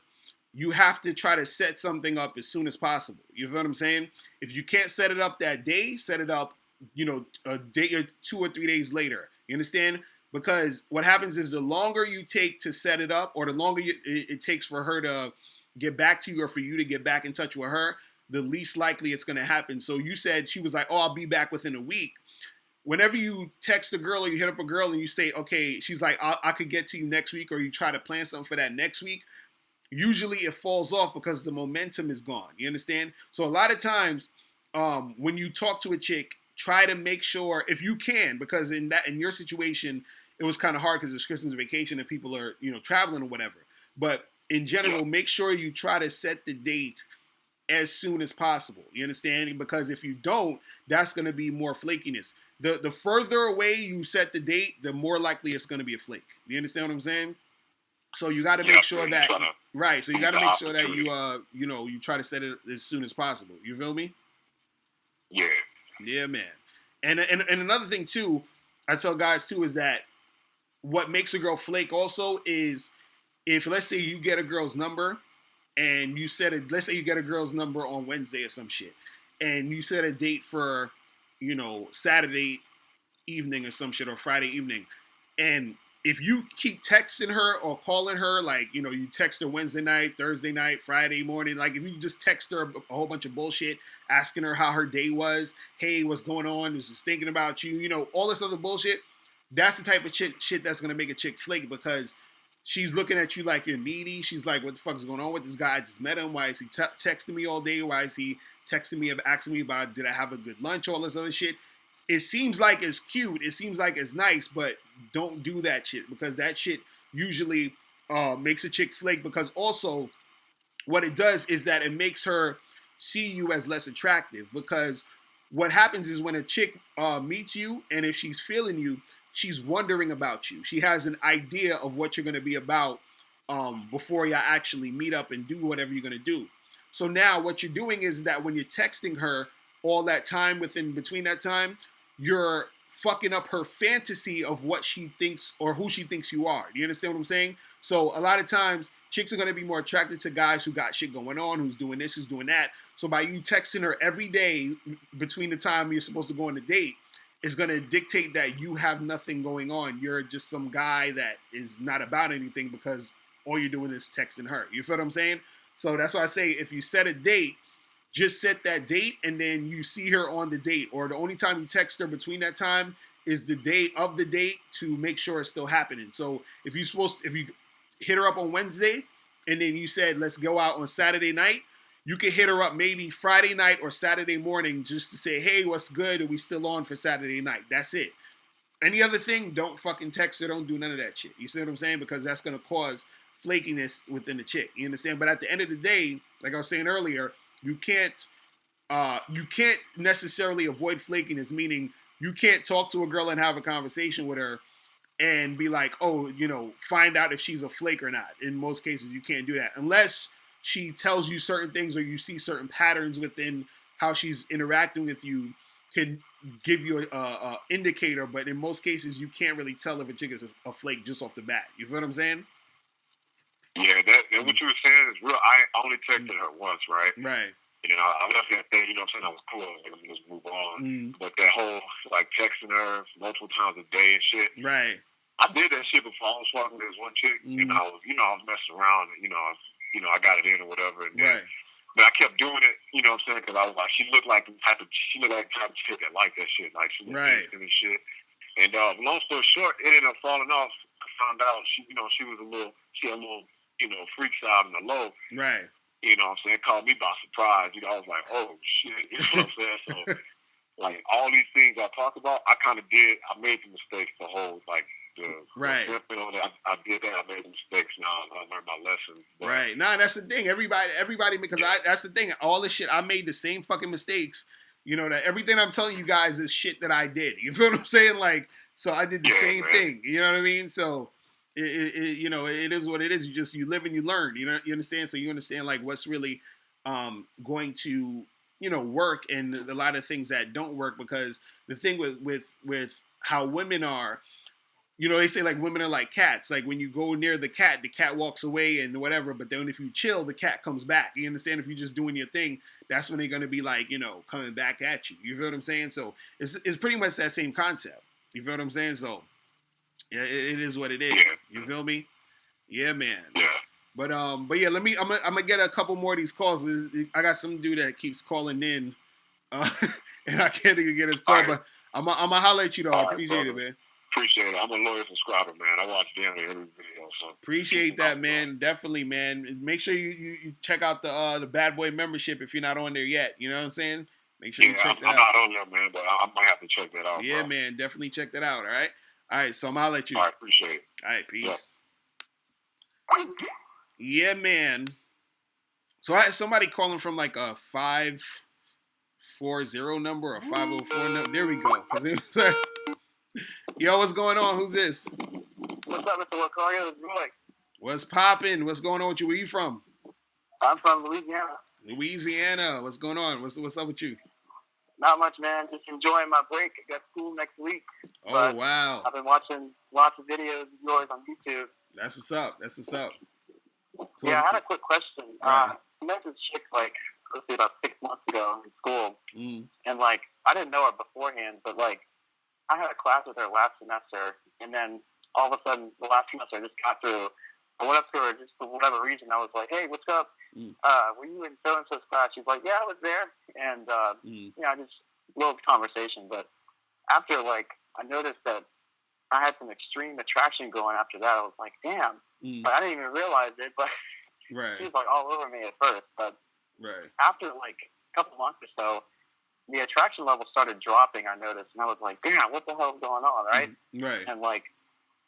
S1: you have to try to set something up as soon as possible. You feel what I'm saying? If you can't set it up that day, set it up, you know, a day or 2 or 3 days later. You understand? Because what happens is the longer you take to set it up, or the longer it takes for her to get back to you, or for you to get back in touch with her, the least likely it's going to happen. So you said she was like, oh, I'll be back within a week. Whenever you text a girl or you hit up a girl and you say, okay, she's like, I could get to you next week, or you try to plan something for that next week, usually it falls off because the momentum is gone. You understand? So a lot of times when you talk to a chick, try to make sure, if you can, because in your situation, it was kind of hard because it's Christmas vacation and people are, traveling or whatever. But in general, make sure you try to set the date as soon as possible. You understand? Because if you don't, that's going to be more flakiness. The further away you set the date, the more likely it's going to be a flake. You understand what I'm saying? So you got to make sure that right. So you got to make sure that you try to set it as soon as possible. You feel me?
S2: Yeah.
S1: Yeah, man. And another thing too, I tell guys too, is that what makes a girl flake also is if, let's say, you get a girl's number and you set it. Let's say you get a girl's number on Wednesday or some shit, and you set a date for, Saturday evening or some shit, or Friday evening, and if you keep texting her or calling her, like, you text her Wednesday night, Thursday night, Friday morning, like if you just text her a whole bunch of bullshit, asking her how her day was, hey, what's going on, is just thinking about you, all this other bullshit, that's the type of shit that's going to make a chick flake, because she's looking at you like you're needy. She's like, what the fuck is going on with this guy? I just met him. Why is he texting me all day? Why is he texting me, asking me about, did I have a good lunch, all this other shit. It seems like it's cute. It seems like it's nice, but don't do that shit, because that shit usually makes a chick flake, because also what it does is that it makes her see you as less attractive, because what happens is when a chick meets you, and if she's feeling you, she's wondering about you. She has an idea of what you're going to be about before you actually meet up and do whatever you're going to do. So now what you're doing is that when you're texting her, all that time between that time, you're fucking up her fantasy of what she thinks or who she thinks you are. Do you understand what I'm saying? So a lot of times, chicks are going to be more attracted to guys who got shit going on, who's doing this, who's doing that. So by you texting her every day between the time you're supposed to go on a date, is going to dictate that you have nothing going on. You're just some guy that is not about anything, because all you're doing is texting her. You feel what I'm saying? So that's why I say, if you set a date, just set that date, and then you see her on the date, or the only time you text her between that time is the day of the date, to make sure it's still happening. So if you hit her up on Wednesday, and then you said, let's go out on Saturday night, you can hit her up maybe Friday night or Saturday morning just to say, hey, what's good? Are we still on for Saturday night? That's it. Any other thing, don't fucking text her. Don't do none of that shit. You see what I'm saying? Because that's going to cause flakiness within the chick. You understand? But at the end of the day, like I was saying earlier, you can't necessarily avoid flakiness, meaning you can't talk to a girl and have a conversation with her and be like, oh, find out if she's a flake or not. In most cases, you can't do that unless she tells you certain things, or you see certain patterns within how she's interacting with you, can give you a indicator. But in most cases, you can't really tell if a chick is a flake just off the bat. You feel what I'm saying?
S2: Yeah, that what you were saying is real. I only texted her once, right?
S1: Right.
S2: I left that thing, what I'm saying, I was cool. Like, let me just move on. But that whole, like, texting her multiple times a day and shit.
S1: Right.
S2: I did that shit before. I was talking to this one chick, and I was messing around, and, I got it in or whatever. And then,
S1: right.
S2: But I kept doing it, what I'm saying, because I was like, she looked like the type of chick that liked that shit. Like, she was dancing and shit. And long story short, it ended up falling off. I found out she had a little, freak side in the low.
S1: Right.
S2: You know what I'm saying? It caught me by surprise. I was like, oh, shit. You know what I'm saying? So, like, all these things I talked about, I kind of did. I made the mistakes the whole, like,
S1: right.
S2: I did that. I made the mistakes. Now I learned my lesson. But,
S1: right. No, that's the thing. Everybody, because that's the thing. All this shit, I made the same fucking mistakes. That everything I'm telling you guys is shit that I did. You feel what I'm saying? Like, so I did the same thing. You know what I mean? So, it is what it is. You live and you learn. You understand? So you understand, like, what's really going to work, and a lot of things that don't work. Because the thing with how women are, they say, like, women are like cats. Like, when you go near the cat walks away and whatever. But then if you chill, the cat comes back. You understand? If you're just doing your thing, that's when they're gonna be like, coming back at you. You feel what I'm saying? So it's pretty much that same concept. You feel what I'm saying? So yeah, it is what it is. You feel me? Yeah, man.
S2: Yeah.
S1: But yeah, I'm gonna get a couple more of these calls. I got some dude that keeps calling in, and I can't even get his call. Right. But I'm gonna holler at you though. I appreciate it, man.
S2: Appreciate it. I'm a loyal subscriber, man. I watch damn near every video. So
S1: appreciate that, man. Definitely, man. Make sure you check out the Bad Boy membership if you're not on there yet. You know what I'm saying? Make sure you check that out.
S2: I'm not on there, man, but I might have to check that out.
S1: Yeah, bro. Man. Definitely check that out. All right. So I'm gonna let you.
S2: All right. Appreciate it.
S1: All right. Peace. Yeah, man. So I had somebody calling from like a 540 number or 504 number. There we go. Yo, what's going on? Who's this?
S3: What's up, Mr. Locario? It's Roy.
S1: What's poppin'? What's going on with you? Where you from?
S3: I'm from Louisiana.
S1: Louisiana. What's going on? What's up with you?
S3: Not much, man. Just enjoying my break. I got school next week.
S1: Oh, wow.
S3: I've been watching lots of videos of yours on YouTube.
S1: That's what's up.
S3: So yeah, I had a quick question.
S1: Right.
S3: I met this chick, like, let's say about 6 months ago in school. And, like, I didn't know her beforehand, but, like, I had a class with her last semester, and then all of a sudden, the last semester I just got through. I went up to her just for whatever reason. I was like, hey, what's up? Were you in so-and-so's class? She's like, yeah, I was there. And, you know, just a little conversation. But after, like, I noticed that I had some extreme attraction going after that. I was like, damn. But I didn't even realize it, but
S1: right.
S3: she was, like, all over me at first. But
S1: right.
S3: after, like, a couple months or so, the attraction level started dropping, I noticed. And I was like, damn, what the hell is going on, right?
S1: Right.
S3: And, like,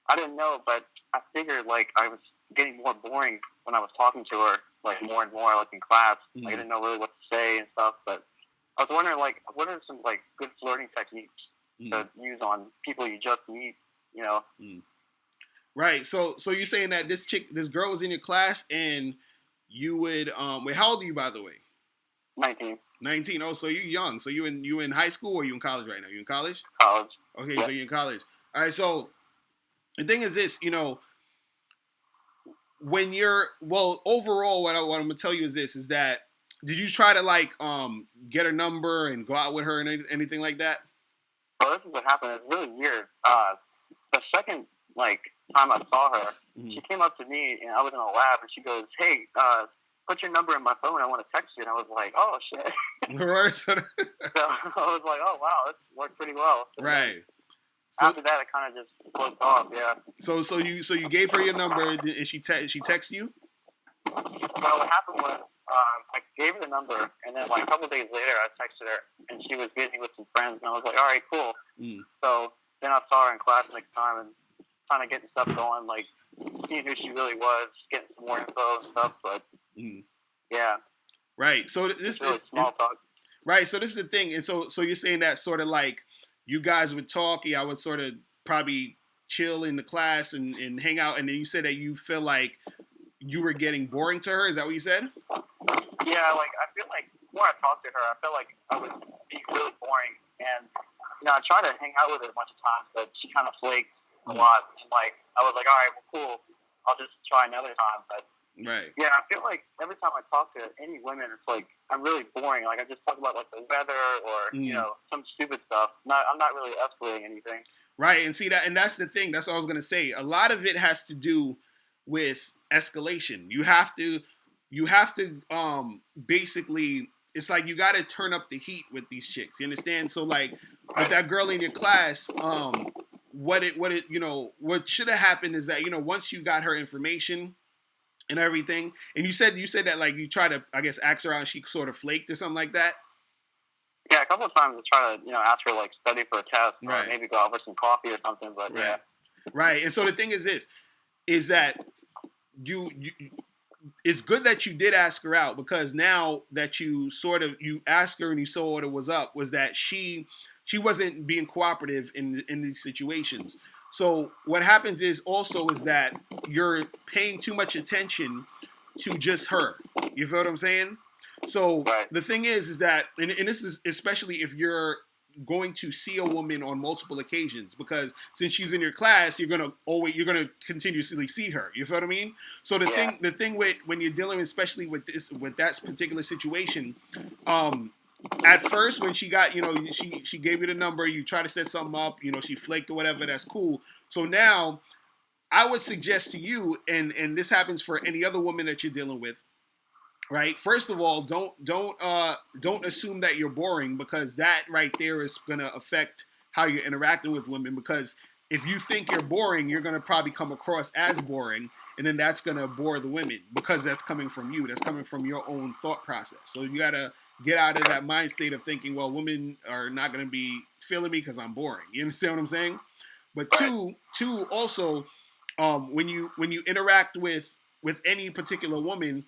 S3: I didn't know, but I figured, like, I was getting more boring when I was talking to her, like, more and more, like, in class. Like, I didn't know really what to say and stuff. But I was wondering, like, what are some, like, good flirting techniques to use on people you just meet, you know?
S1: Right. So you're saying that this girl was in your class, and you would wait, how old are you, by the way?
S3: 19.
S1: 19. Oh, so you're young. So you in high school, or you in college right now? You in college?
S3: College.
S1: Okay, yep. So you're in college. All right. So the thing is this, you know, when overall, what I'm gonna tell you is this: is that did you try to like get her number and go out with her and anything like that?
S3: Well, this is what happened. It's really weird. The second time I saw her, she came up to me and I was in a lab, and she goes, "Hey, put your number in my phone. I want to text you." And I was like, "Oh shit!"
S1: Right.
S3: So I was like, "Oh wow, this worked pretty well." So
S1: right.
S3: So, after that, it kind of just closed off. Yeah.
S1: So you gave her your number, and she texted you?
S3: Well, what happened was I gave her the number, and then like a couple of days later, I texted her, and she was busy with some friends, and I was like, "All right, cool." So then I saw her in class next time, and kind of getting stuff going, like seeing who she really was, getting some more info and stuff. But yeah.
S1: Right. So this
S3: is really small talk.
S1: Right. So this is the thing, and so you're saying that sort of like you guys would talk, I would sort of probably chill in the class and hang out, and then you said that you feel like you were getting boring to her. Is that what you said?
S3: Yeah, like I feel like the more I talked to her, I felt like I was being really boring, and you know, I tried to hang out with her a bunch of times, but she kind of flaked a lot, and like I was like, all right, well, cool, I'll just try another time. But
S1: right.
S3: Yeah, I feel like every time I talk to any women, it's like I'm really boring. Like I just talk about like the weather or you know, some stupid stuff. I'm not really escalating anything.
S1: Right, and see that, and that's the thing. That's what I was gonna say. A lot of it has to do with escalation. You have to basically, it's like you got to turn up the heat with these chicks. You understand? So like with that girl in your class, what should have happened is that, you know, once you got her information and everything, and you said that like you try to, I guess, ask her out and she sort of flaked or something like that.
S3: Yeah, a couple of times I try to, you know, ask her like study for a test or
S1: right.
S3: maybe go out for some coffee or something. But
S1: right.
S3: yeah.
S1: Right. And so the thing is this, is that you it's good that you did ask her out, because now that you asked her and you saw what it was up, was that she wasn't being cooperative in these situations. So what happens is that you're paying too much attention to just her. You feel what I'm saying? So
S3: right.
S1: The thing is that, and this is especially if you're going to see a woman on multiple occasions, because since she's in your class, you're gonna continuously see her. You feel what I mean? So the thing with when you're dealing, especially with that particular situation, at first when she got, you know, she gave you the number, you try to set something up, you know, she flaked or whatever, that's cool. So now I would suggest to you, and this happens for any other woman that you're dealing with, right? First of all, don't assume that you're boring, because that right there is gonna affect how you're interacting with women. Because if you think you're boring, you're gonna probably come across as boring, and then that's gonna bore the women, because that's coming from you. That's coming from your own thought process. So you gotta get out of that mind state of thinking, well, women are not gonna be feeling me because I'm boring. You understand what I'm saying? But two, also, when you interact with any particular woman,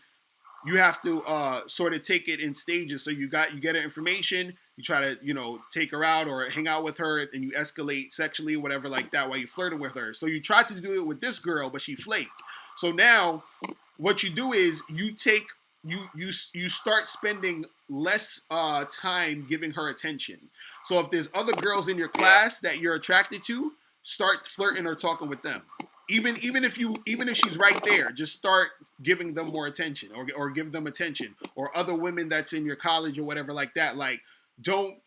S1: you have to sort of take it in stages. So you get her information, you try to take her out or hang out with her, and you escalate sexually, whatever like that, while you're flirting with her. So you tried to do it with this girl, but she flaked. So now what you do is you start spending less time giving her attention. So if there's other girls in your class that you're attracted to, start flirting or talking with them. Even if she's right there, just start giving them more attention, or give them attention, or other women that's in your college or whatever like that. Like, don't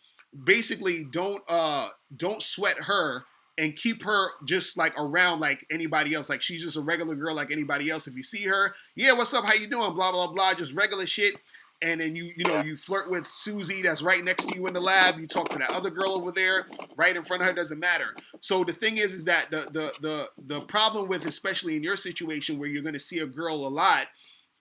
S1: sweat her, and keep her just like around like anybody else. Like, she's just a regular girl like anybody else. If you see her, yeah, what's up? How you doing? Blah blah blah. Just regular shit. And then you flirt with Susie that's right next to you in the lab. You talk to that other girl over there right in front of her. Doesn't matter. So the thing is that the problem with, especially in your situation where you're going to see a girl a lot,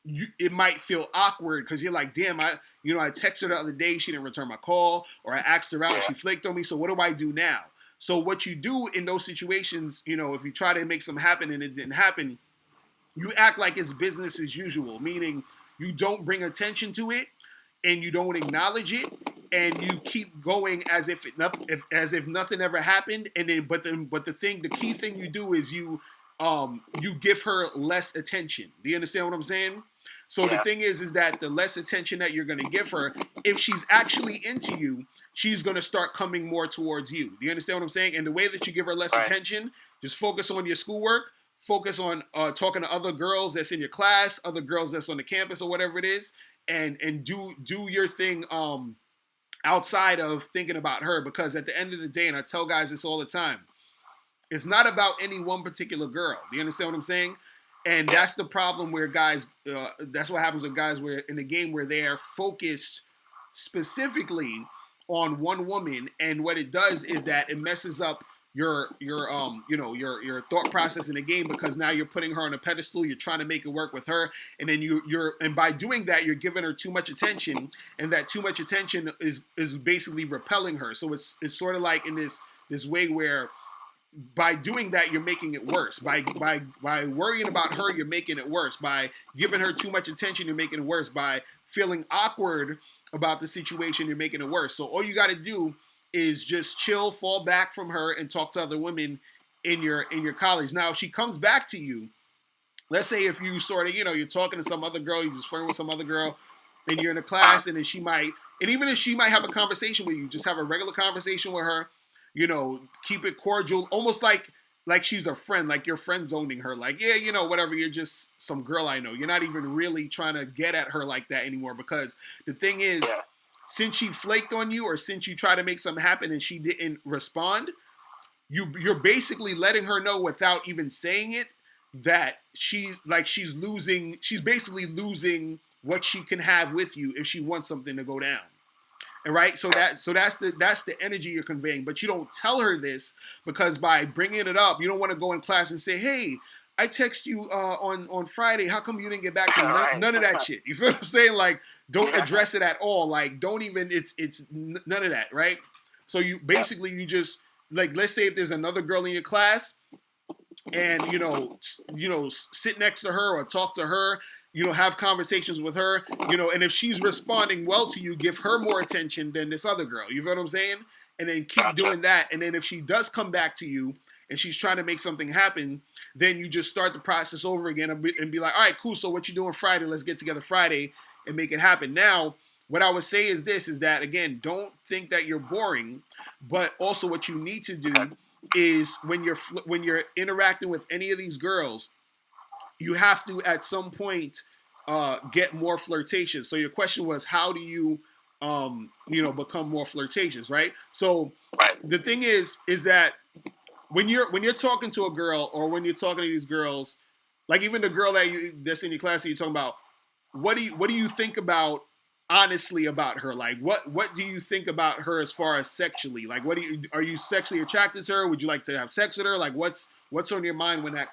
S1: it might feel awkward because you're like, damn, I texted her the other day, she didn't return my call, or I asked her out and she flaked on me. So what do I do now? So what you do in those situations, if you try to make something happen and it didn't happen, you act like it's business as usual, meaning you don't bring attention to it, and you don't acknowledge it, and you keep going as if nothing ever happened. And then, the key thing you do is you give her less attention. Do you understand what I'm saying? So the thing is that the less attention that you're going to give her, if she's actually into you, she's going to start coming more towards you. Do you understand what I'm saying? And the way that you give her less attention, just focus on your schoolwork. Focus on talking to other girls that's in your class, other girls that's on the campus or whatever it is, and do your thing outside of thinking about her. Because at the end of the day, and I tell guys this all the time, it's not about any one particular girl. Do you understand what I'm saying? And that's the problem where guys, that's what happens with guys where in the game where they are focused specifically on one woman, and what it does is that it messes up your thought process in the game, because now you're putting her on a pedestal, you're trying to make it work with her, and then and by doing that, you're giving her too much attention, and that too much attention is basically repelling her. So it's sort of like in this way where by doing that, you're making it worse. By worrying about her, you're making it worse. By giving her too much attention, you're making it worse. By feeling awkward about the situation, you're making it worse. So all you got to do is just chill, fall back from her, and talk to other women in your college. Now, if she comes back to you, let's say if you sort of, you're talking to some other girl, you just flirting with some other girl, and you're in a class, and then even if she might have a conversation with you, just have a regular conversation with her, keep it cordial, almost like she's a friend, like you're friend zoning her, like, yeah, whatever, you're just some girl I know. You're not even really trying to get at her like that anymore, because the thing is, since she flaked on you, or since you try to make something happen and she didn't respond, you're basically letting her know without even saying it that she's basically losing what she can have with you if she wants something to go down. And right, so that's the energy you're conveying, but you don't tell her this, because by bringing it up, you don't want to go in class and say, hey, I text you on Friday. How come you didn't get back to me? None of that shit. You feel what I'm saying? Like, don't address it at all. Like, don't even. It's none of that, right? So you basically you just like, let's say if there's another girl in your class, and sit next to her or talk to her, have conversations with her, and if she's responding well to you, give her more attention than this other girl. You feel what I'm saying? And then keep doing that. And then if she does come back to you and she's trying to make something happen, then you just start the process over again and be like, all right, cool. So what you doing Friday? Let's get together Friday and make it happen. Now, what I would say is that, again, don't think that you're boring, but also what you need to do is when you're interacting with any of these girls, you have to at some point get more flirtatious. So your question was, how do you become more flirtatious, right? So the thing is that when you're talking to a girl, or when you're talking to these girls, like even the girl that's in your class that you're talking about, what do you think about honestly about her? Like what do you think about her as far as sexually? Like are you sexually attracted to her? Would you like to have sex with her? Like what's on your mind when that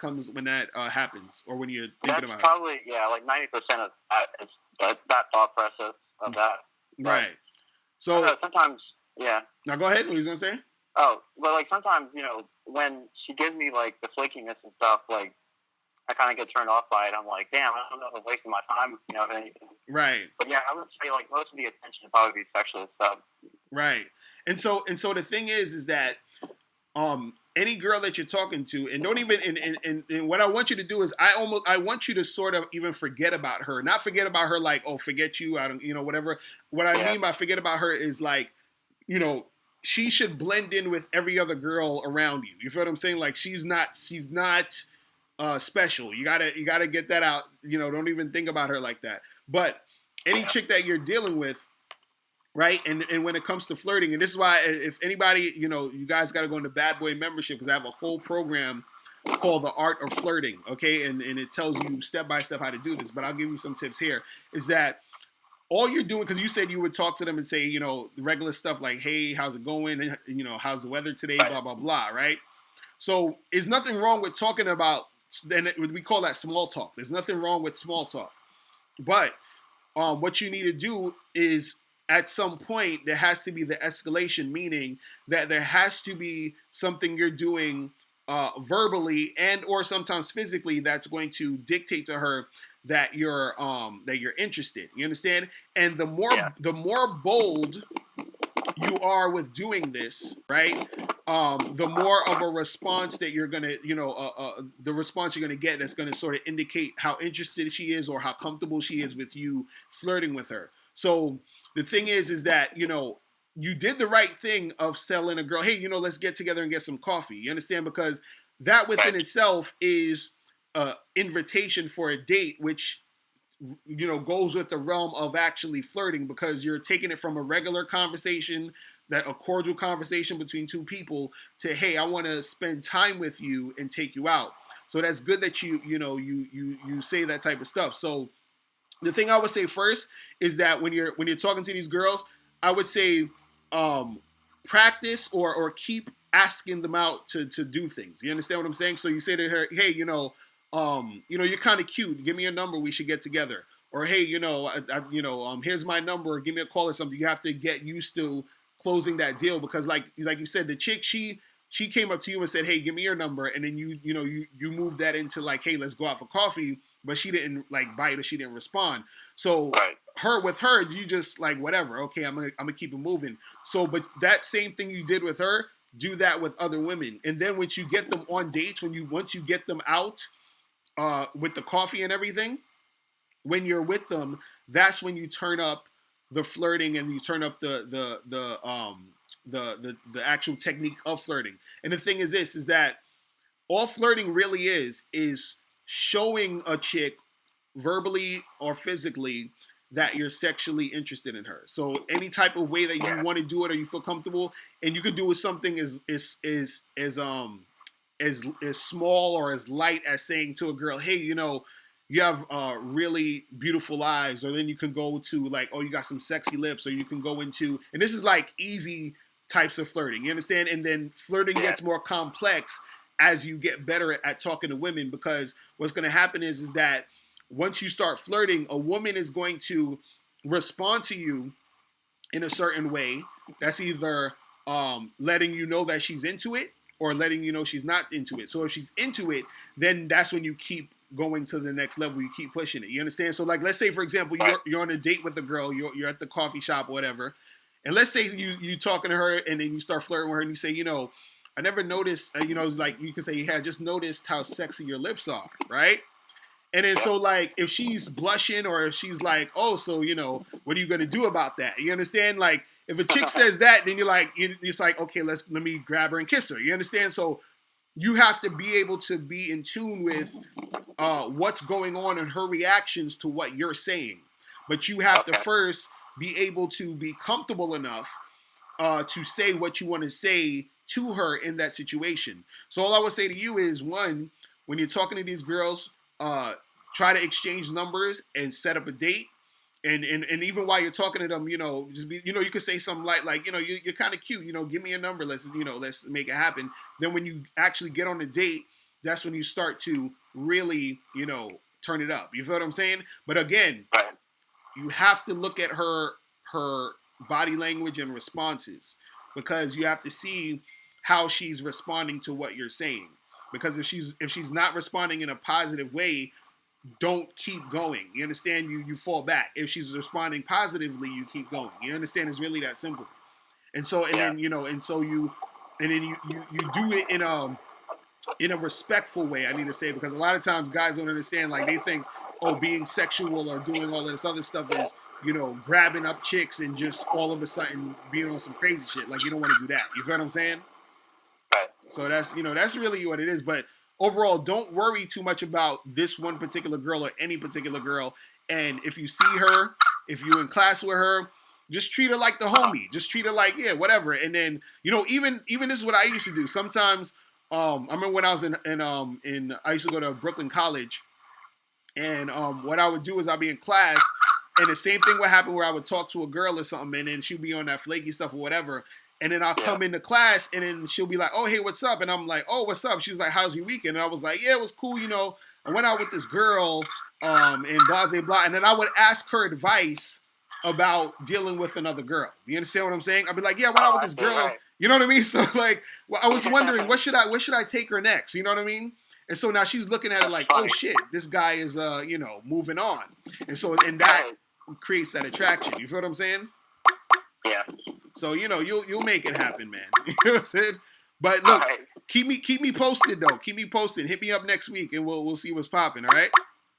S1: happens, or when you're thinking about
S3: probably her? Yeah, like 90% of that is that thought process of that.
S1: Right. So
S3: sometimes, yeah.
S1: Now go ahead. What are you gonna say?
S3: Oh, well, like sometimes, when she gives me like the flakiness and stuff, like I kind of get turned off by it. I'm like, damn, I don't know if I'm wasting my time, if anything.
S1: Right.
S3: But yeah, I would say like most of the attention would probably be sexual stuff.
S1: Right. And so the thing is that any girl that you're talking to, and don't even and what I want you to do is I want you to sort of even forget about her. Not forget about her like, oh, forget you, I don't, whatever. What I mean by forget about her is like, she should blend in with every other girl around you. You feel what I'm saying? Like she's not special. You gotta get that out. Don't even think about her like that. But any chick that you're dealing with, right? And when it comes to flirting, and this is why if anybody, you guys got to go into Bad Boy membership, because I have a whole program called The Art of Flirting, okay? And it tells you step by step how to do this. But I'll give you some tips here. Is that all you're doing, because you said you would talk to them and say, the regular stuff like, hey, how's it going? And, how's the weather today? Blah, blah, blah, right? So there's nothing wrong with talking about, and we call that small talk. There's nothing wrong with small talk. But what you need to do is, at some point, there has to be the escalation, meaning that there has to be something you're doing verbally and or sometimes physically that's going to dictate to her that you're interested. You understand? And the more bold you are with doing this, right? The more of a response that you're gonna, the response you're gonna get that's gonna sort of indicate how interested she is or how comfortable she is with you flirting with her. So the thing is that, you did the right thing of telling a girl, hey, let's get together and get some coffee. You understand? Because that within itself is an invitation for a date, which, goes with the realm of actually flirting, because you're taking it from a regular conversation, a cordial conversation between two people, to, hey, I want to spend time with you and take you out. So that's good that you say that type of stuff. So the thing I would say first is that when you're talking to these girls, I would say practice or keep asking them out to do things. You understand what I'm saying? So you say to her, hey, you're kind of cute. Give me your number. We should get together. Or hey, here's my number. Or give me a call or something. You have to get used to closing that deal, because like you said, the chick she came up to you and said, hey, give me your number, and then you moved that into like, hey, let's go out for coffee. But she didn't like bite, or she didn't respond. So with her, you just like, whatever. Okay, I'm gonna keep it moving. So, but that same thing you did with her, do that with other women. And then once you get them on dates, once you get them out with the coffee and everything, when you're with them, that's when you turn up the flirting and you turn up the actual technique of flirting. And the thing is this, is that all flirting really is showing a chick verbally or physically that you're sexually interested in her. So any type of way that you want to do it or you feel comfortable, and you could do with something as small or as light as saying to a girl, hey, you have really beautiful eyes, or then you can go to like, oh, you got some sexy lips, or you can go into, and this is like easy types of flirting, you understand? And then flirting gets more complex as you get better at talking to women, because what's going to happen is that once you start flirting, a woman is going to respond to you in a certain way that's either letting you know that she's into it or letting you know she's not into it. So if she's into it, then that's when you keep going to the next level. You keep pushing it. You understand? So like, let's say, for example, you're on a date with a girl, you're at the coffee shop or whatever, and let's say you talking to her and then you start flirting with her and you say, I never noticed, like you can say, yeah, I just noticed how sexy your lips are, right? And then so like, if she's blushing or if she's like, oh, so, what are you going to do about that? You understand? Like, if a chick says that, then you're like, it's like, okay, let me grab her and kiss her. You understand? So you have to be able to be in tune with what's going on and her reactions to what you're saying. But you have to first be able to be comfortable enough to say what you want to say to her in that situation. So all I would say to you is, one, when you're talking to these girls, try to exchange numbers and set up a date. And even while you're talking to them, just be, you could say something like, you're kind of cute, give me a number, let's make it happen. Then when you actually get on the date, that's when you start to really, turn it up. You feel what I'm saying? But again, you have to look at her body language and responses, because you have to see how she's responding to what you're saying. Because if she's not responding in a positive way, don't keep going. You understand? You fall back. If she's responding positively, you keep going. You understand? It's really that simple. And so then you do it in a respectful way, I need to say, because a lot of times guys don't understand. Like, they think, being sexual or doing all of this other stuff is, grabbing up chicks and just all of a sudden being on some crazy shit. Like, you don't want to do that. You feel what I'm saying?
S2: Right.
S1: So that's really what it is. But overall, don't worry too much about this one particular girl or any particular girl. And if you see her, if you're in class with her, just treat her like the homie. Just treat her like, yeah, whatever. And then, even this is what I used to do. Sometimes, I remember when I was I used to go to Brooklyn College, and what I would do is I'd be in class, and the same thing would happen where I would talk to a girl or something, and then she'd be on that flaky stuff or whatever. And then I'll come into class, and then she'll be like, oh, hey, what's up? And I'm like, oh, what's up? She's like, how's your weekend? And I was like, yeah, it was cool. I went out with this girl, and blah, blah, blah. And then I would ask her advice about dealing with another girl. You understand what I'm saying? I'd be like, yeah, I went out with this girl. Right. You know what I mean? So, like, well, I was wondering, where should I take her next? You know what I mean? And so now she's looking at it like, oh, shit, this guy is, moving on. And so, and that creates that attraction. You feel what I'm saying?
S2: Yeah.
S1: So, you'll make it happen, man. You know what I'm saying? But look, keep me posted though. Keep me posted. Hit me up next week, and we'll see what's popping. All right?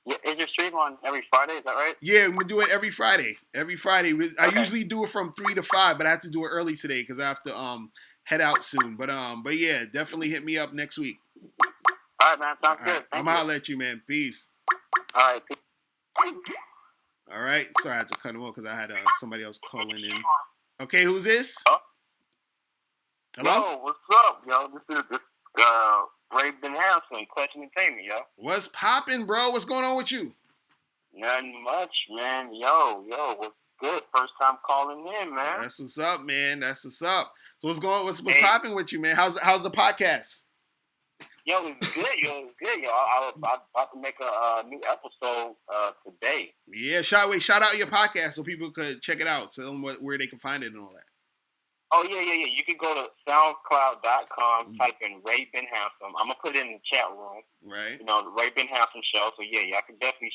S3: Yeah, is your stream on every Friday? Is that right?
S1: Yeah, we do it every Friday. Every Friday. I usually do it from 3 to 5, but I have to do it early today because I have to head out soon. But yeah, definitely hit me up next week.
S3: All right, man. Sounds good.
S1: I'm gonna let you, man. Peace.
S3: All right.
S1: All right. Sorry, I had to cut him off because I had somebody else calling in. Okay, who's this? Hello?
S2: Yo, what's up, yo? This is Ray Ben Hanson, Question Entertainment, yo.
S1: What's poppin', bro? What's going on with you?
S2: Nothing much, man. Yo, what's good? First time calling in, man.
S1: That's what's up, man. That's what's up. So what's popping with you, man? How's the podcast?
S2: Yo, it's good, yo. I was about to make a new episode today.
S1: Yeah, shout out your podcast so people could check it out. Tell them where they can find it and all that.
S2: Oh, yeah. You can go to SoundCloud.com, type in Ray Ben Handsome. I'm going to put it in the chat room.
S1: Right.
S2: The Ray Ben Handsome Show. So, yeah, I can definitely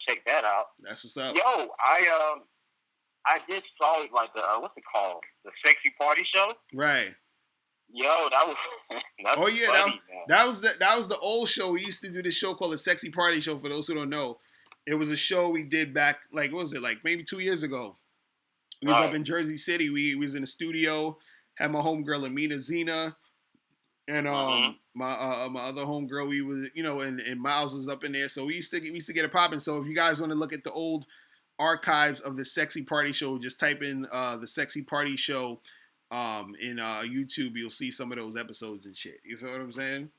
S2: check that out.
S1: That's what's up.
S2: Yo, I just saw, like, what's it called? The Sexy Party Show?
S1: Right.
S2: Yo, that was funny,
S1: that was the old show. We used to do this show called the Sexy Party Show. For those who don't know, it was a show we did back, like, what was it, like maybe 2 years ago. We was up in Jersey City. We was in the studio, had my homegirl Amina Zena, and my other homegirl. We was, and Miles was up in there. So we used to get it popping. So if you guys want to look at the old archives of the Sexy Party Show, just type in the Sexy Party Show in YouTube. You'll see some of those episodes and shit. You feel what I'm saying?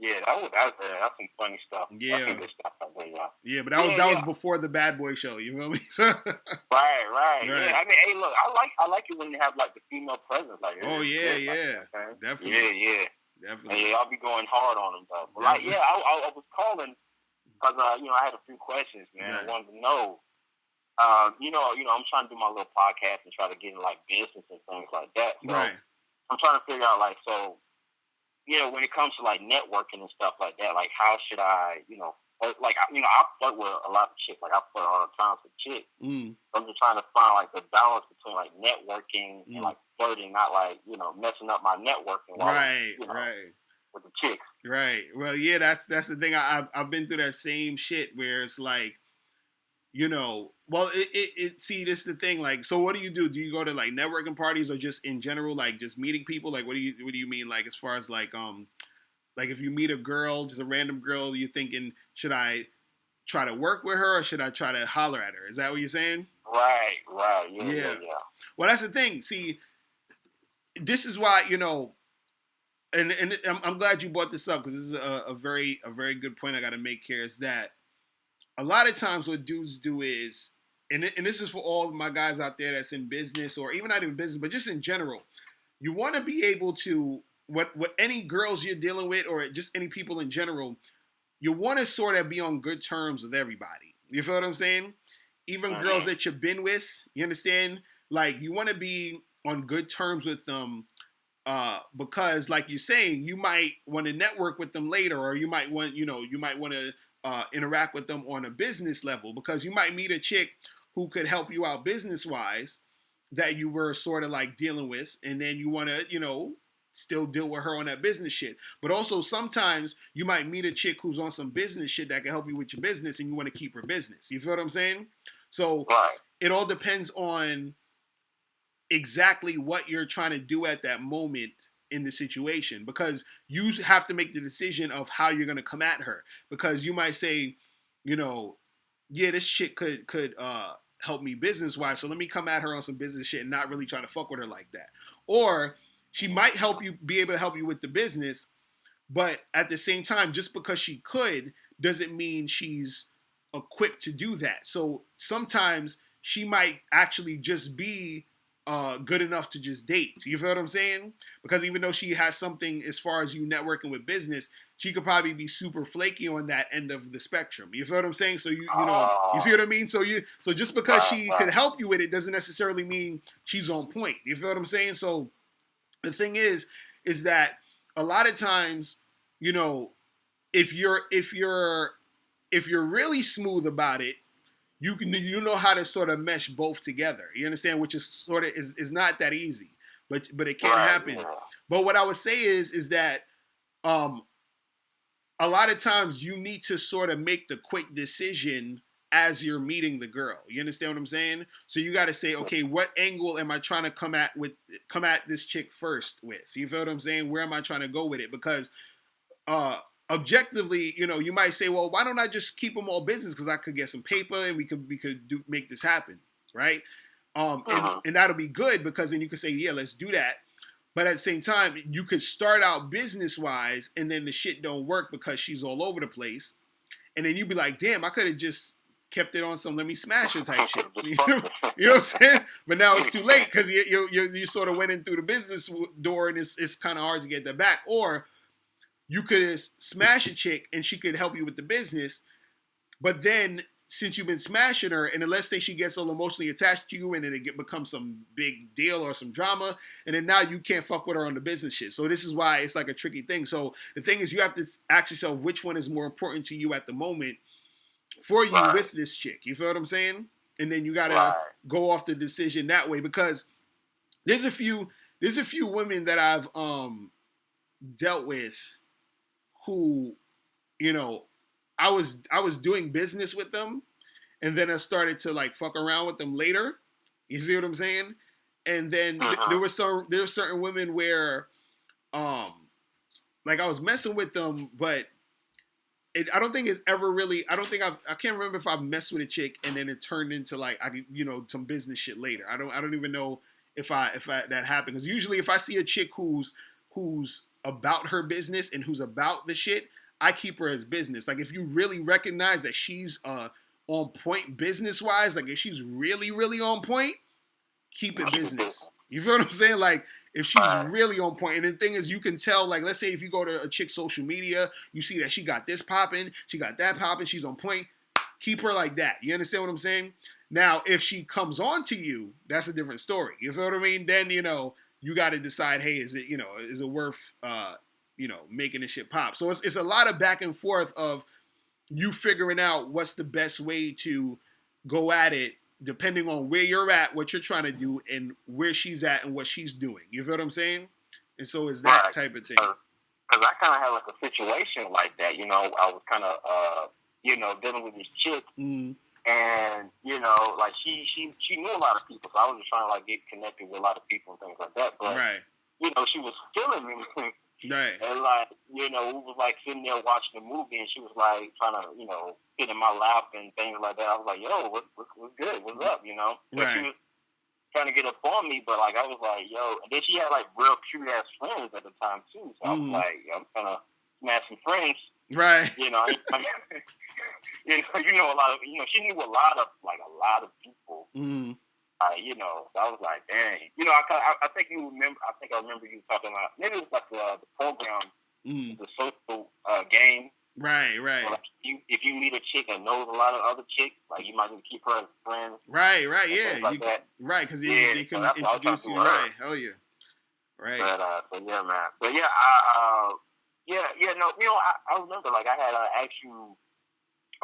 S2: Yeah, that's some funny stuff.
S1: Yeah.
S2: Stuff out there, y'all.
S1: Yeah, but that was before the Bad Boy Show. You feel me?
S2: Right. Yeah, I mean, hey, look, I like it when you have like the female presence, like.
S1: Oh yeah,
S2: like,
S1: definitely.
S2: Yeah.
S1: Definitely.
S2: Yeah, I'll be going hard on them though. But like, yeah, I was calling because I had a few questions, man. Right. I wanted to know. I'm trying to do my little podcast and try to get in like business and things like that. So
S1: right.
S2: I'm trying to figure out like when it comes to like networking and stuff like that, like how should I, I flirt with a lot of chicks. Like I flirt all the time with chicks. I'm just trying to find like the balance between like networking and like flirting, not like messing up my networking. While
S1: right.
S2: With the chicks.
S1: Right. Well, yeah, that's the thing. I've been through that same shit where it's like, see, this is the thing. Like, so what do you do? Do you go to like networking parties or just in general, like just meeting people? Like, what do you mean? Like, as far as like if you meet a girl, just a random girl, you're thinking, should I try to work with her or should I try to holler at her? Is that what you're saying?
S2: Right. Yeah.
S1: Well, that's the thing. See, this is why, and I'm glad you brought this up because this is a very good point I got to make here. Is that a lot of times what dudes do is, and this is for all of my guys out there that's in business or even not in business, but just in general, you want to be able to what any girls you're dealing with or just any people in general, you want to sort of be on good terms with everybody. You feel what I'm saying? Even girls that you've been with, you understand? Like you want to be on good terms with them. Because like you're saying, you might want to network with them later, or you might want to interact with them on a business level because you might meet a chick who could help you out business wise that you were sort of like dealing with, and then you want to still deal with her on that business shit. But also sometimes you might meet a chick who's on some business shit that can help you with your business, and you want to keep her business. You feel what I'm saying? So it all depends on exactly what you're trying to do at that moment in the situation, because you have to make the decision of how you're going to come at her, because you might say, yeah, this shit could help me business wise, so let me come at her on some business shit and not really try to fuck with her like that. Or she might be able to help you with the business, but at the same time, just because she could doesn't mean she's equipped to do that. So sometimes she might actually just be good enough to just date. You feel what I'm saying? Because even though she has something as far as you networking with business, she could probably be super flaky on that end of the spectrum. You feel what I'm saying? So you see what I mean? So just because she can help you with it doesn't necessarily mean she's on point. You feel what I'm saying? So the thing is that a lot of times, if you're really smooth about it, you know how to sort of mesh both together. You understand? Which is sort of is not that easy, but it can happen. Yeah. But what I would say is that a lot of times you need to sort of make the quick decision as you're meeting the girl. You understand what I'm saying? So you got to say, okay, what angle am I trying to come at this chick first with? You feel what I'm saying? Where am I trying to go with it? Because objectively, you might say, well, why don't I just keep them all business? Because I could get some paper and we could make this happen, right? And that'll be good because then you could say, yeah, let's do that. But at the same time, you could start out business wise and then the shit don't work because she's all over the place, and then you'd be like, damn, I could have just kept it on some let me smash her type shit. You know what I'm saying? But now it's too late because you sort of went in through the business door and it's kind of hard to get that back. Or you could smash a chick and she could help you with the business, but then since you've been smashing her, and then let's say she gets all emotionally attached to you and then it becomes some big deal or some drama, and then now you can't fuck with her on the business shit. So this is why it's like a tricky thing. So the thing is you have to ask yourself which one is more important to you at the moment for you with this chick. You feel what I'm saying? And then you got to go off the decision that way, because there's a few women that I've dealt with who, I was doing business with them, and then I started to like fuck around with them later. You see what I'm saying? And then there were certain women where, like I was messing with them, but I don't think it's ever really. I can't remember if I've messed with a chick and then it turned into like some business shit later. I don't even know if that happened, because usually if I see a chick who's about her business and who's about the shit, I keep her as business. Like if you really recognize that she's on point business wise, like if she's really, really on point, keep it business. You feel what I'm saying? Like if she's really on point. And the thing is, you can tell, like let's say if you go to a chick's social media, you see that she got this popping, she got that popping, she's on point, keep her like that. You understand what I'm saying? Now, if she comes on to you, that's a different story. You feel what I mean? Then, you got to decide, hey, is it worth, making this shit pop? So it's a lot of back and forth of you figuring out what's the best way to go at it, depending on where you're at, what you're trying to do, and where she's at and what she's doing. You feel what I'm saying? And so it's that type of thing.
S3: Because I kind of had like a situation like that. I was kind of, dealing with this chick. Mm. And, like she knew a lot of people, so I was just trying to like get connected with a lot of people and things like that. But, she was feeling me.
S1: Right.
S3: And like, we was like sitting there watching the movie, and she was like trying to, get in my lap and things like that. I was like, yo, what's good? What's up?
S1: Right.
S3: trying to get up on me, but like I was like, yo, and then she had like real cute ass friends at the time too. So I was like, yo, I'm trying to smash some friends.
S1: Right.
S3: You know, you know a lot of, you know, she knew a lot of people.
S1: Mm-hmm.
S3: You know, so I was like, dang. You know, I think you remember. I think I remember you talking about maybe it was like the program, the social game.
S1: Right.
S3: So like if you meet a chick that knows a lot of other chicks, like you might as well keep her as a friend.
S1: Right. Yeah.
S3: Like that.
S1: Right, because they can
S3: so
S1: introduce you. Right. Oh yeah. Right.
S3: But yeah, man. But yeah, no, you know, I remember like I had asked you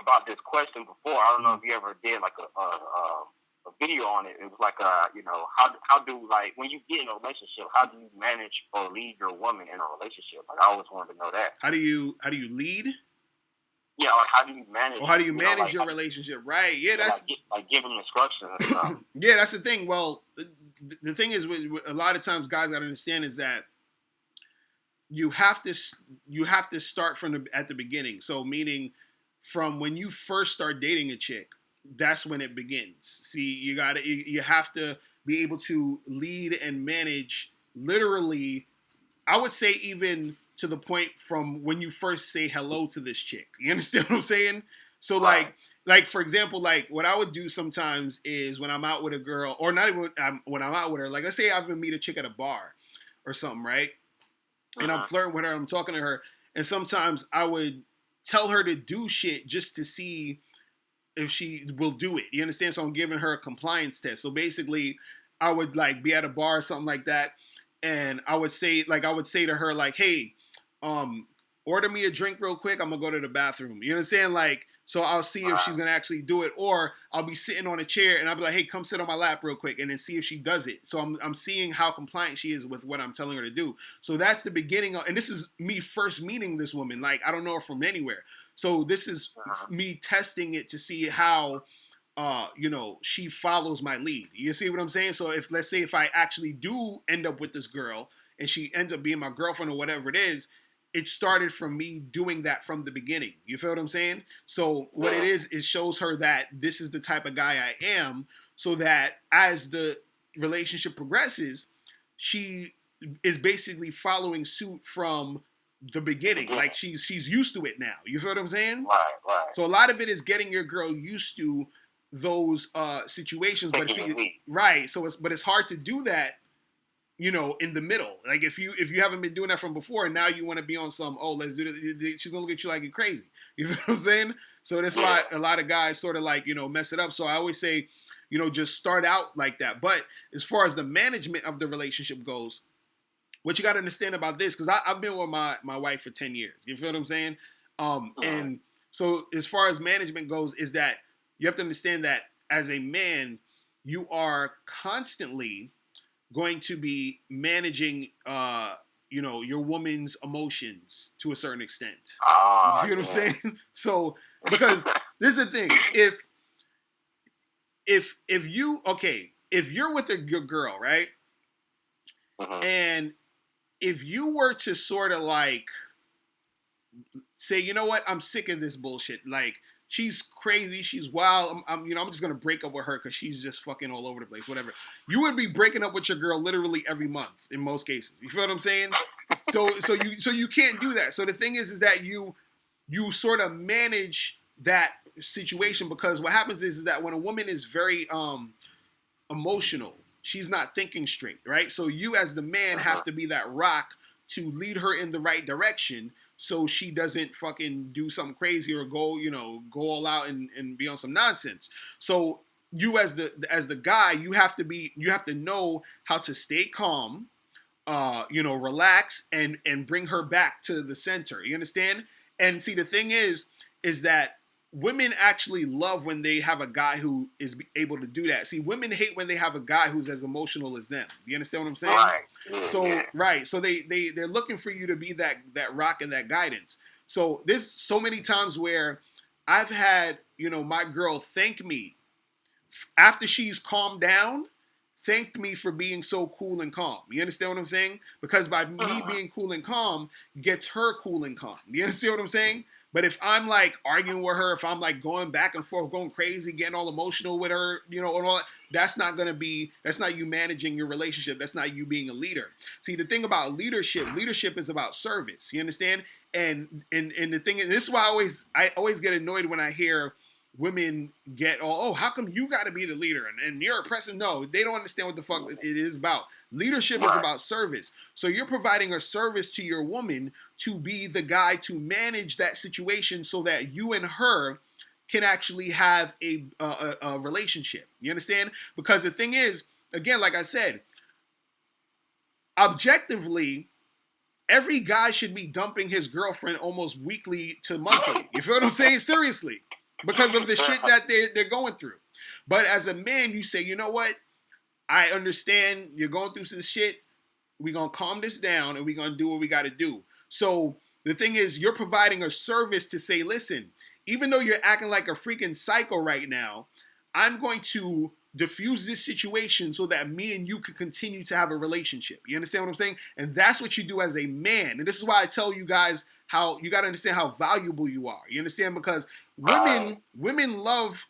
S3: about this question before. I don't know if you ever did like a video on it. It was like you know, how do like when you get in a relationship, how do you manage or lead your woman in a relationship? Like I always wanted to know that.
S1: How do you lead?
S3: Yeah, like how do you manage?
S1: Or how do you manage your relationship? Right. Yeah, that's
S3: like give them instructions and stuff.
S1: Yeah, that's the thing. Well, the thing is, with a lot of times, guys gotta understand is that you have to start at the beginning. So meaning from when you first start dating a chick, that's when it begins. See, you have to be able to lead and manage literally, I would say even to the point from when you first say hello to this chick. You understand what I'm saying? So like for example, like what I would do sometimes is when I'm out with a girl, or not even when I'm out with her, like let's say I've been meet a chick at a bar or something, right? And I'm flirting with her, I'm talking to her, and sometimes I would tell her to do shit just to see if she will do it. You understand? So I'm giving her a compliance test. So basically, I would like be at a bar or something like that, and I would say to her like, hey, order me a drink real quick. I'm gonna go to the bathroom. You understand? Like, so I'll see if she's gonna actually do it, or I'll be sitting on a chair and I'll be like, hey, come sit on my lap real quick, and then see if she does it. So I'm seeing how compliant she is with what I'm telling her to do. So that's the beginning of, and this is me first meeting this woman. Like I don't know her from anywhere. So this is me testing it to see how, you know, she follows my lead. You see what I'm saying? So if let's say if I actually do end up with this girl and she ends up being my girlfriend or whatever it is, it started from me doing that from the beginning. You feel what I'm saying? So what it is shows her that this is the type of guy I am, so that as the relationship progresses, she is basically following suit from the beginning. Like she's used to it now. You feel what I'm saying?
S3: Right.
S1: So a lot of it is getting your girl used to those situations. But right. So it's hard to do that, you know, in the middle. Like if you haven't been doing that from before and now you want to be on some, oh, let's do this, she's gonna look at you like you're crazy. You know what I'm saying? So that's why a lot of guys sort of like, you know, mess it up. So I always say, you know, just start out like that. But as far as the management of the relationship goes, what you got to understand about this, because I've been with my wife for 10 years. You feel what I'm saying? And so as far as management goes, is that you have to understand that as a man, you are constantly going to be managing, you know, your woman's emotions to a certain extent. You see what I'm saying? So, because this is the thing, if you're with your girl, right, and if you were to sort of like say, you know what, I'm sick of this bullshit, like she's crazy, she's wild, I'm just gonna break up with her because she's just fucking all over the place, whatever. You would be breaking up with your girl literally every month in most cases. You feel what I'm saying? So you can't do that. So the thing is that you sort of manage that situation, because what happens is that when a woman is very emotional, she's not thinking straight, right? So you as the man have to be that rock to lead her in the right direction, so she doesn't fucking do something crazy or go all out and be on some nonsense. So you as the guy, you have to know how to stay calm, relax and bring her back to the center. You understand? And see, the thing is that women actually love when they have a guy who is able to do that. See, women hate when they have a guy who's as emotional as them. You understand what I'm saying?
S3: Right.
S1: So, right. So they're looking for you to be that rock and that guidance. So there's so many times where I've had, my girl thank me after she's calmed down, thanked me for being so cool and calm. You understand what I'm saying? Because by me being cool and calm gets her cool and calm. You understand what I'm saying? But if I'm like arguing with her, if I'm like going back and forth, going crazy, getting all emotional with her, and all that's not you managing your relationship. That's not you being a leader. See, the thing about leadership is about service. You understand? And the thing is, this is why I always get annoyed when I hear women get how come you got to be the leader and you're oppressive? No, they don't understand what the fuck it is about. Leadership is about service. So you're providing a service to your woman to be the guy to manage that situation so that you and her can actually have a relationship. You understand? Because the thing is, again, like I said, objectively, every guy should be dumping his girlfriend almost weekly to monthly. You feel what I'm saying? Seriously. Because of the shit that they're going through. But as a man, you say, you know what? I understand you're going through some shit. We're going to calm this down and we're going to do what we got to do. So the thing is, you're providing a service to say, listen, even though you're acting like a freaking psycho right now, I'm going to diffuse this situation so that me and you can continue to have a relationship. You understand what I'm saying? And that's what you do as a man. And this is why I tell you guys how you got to understand how valuable you are. You understand? Because women love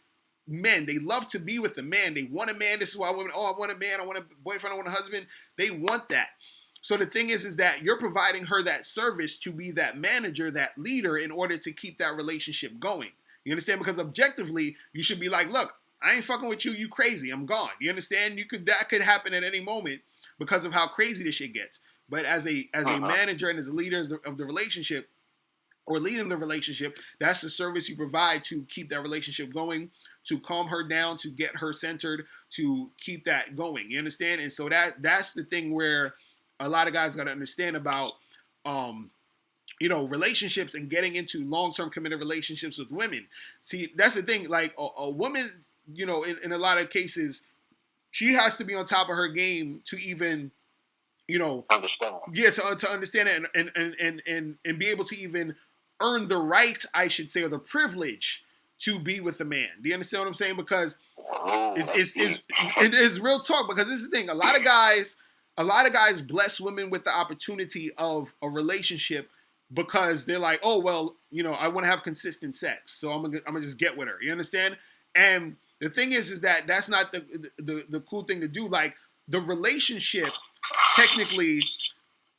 S1: men. They love to be with a man. They want a man. This is why women, I want a man. I want a boyfriend. I want a husband. They want that. So the thing is that you're providing her that service to be that manager, that leader in order to keep that relationship going. You understand? Because objectively, you should be like, look, I ain't fucking with you. You crazy. I'm gone. You understand? That could happen at any moment because of how crazy this shit gets. But as a manager and as a leader of the relationship or leading the relationship, that's the service you provide to keep that relationship going, to calm her down, to get her centered, to keep that going. You understand? And that's the thing where a lot of guys got to understand about, relationships and getting into long-term committed relationships with women. See, that's the thing. Like a woman, in a lot of cases, she has to be on top of her game to even,
S2: understand.
S1: Yeah, to understand it and be able to even earn the right, I should say, or the privilege to be with a man. Do you understand what I'm saying? Because it is real talk. Because this is the thing. A lot of guys bless women with the opportunity of a relationship because they're like, oh well, I want to have consistent sex, so I'm gonna just get with her. You understand? And the thing is that that's not the cool thing to do. Like the relationship, technically,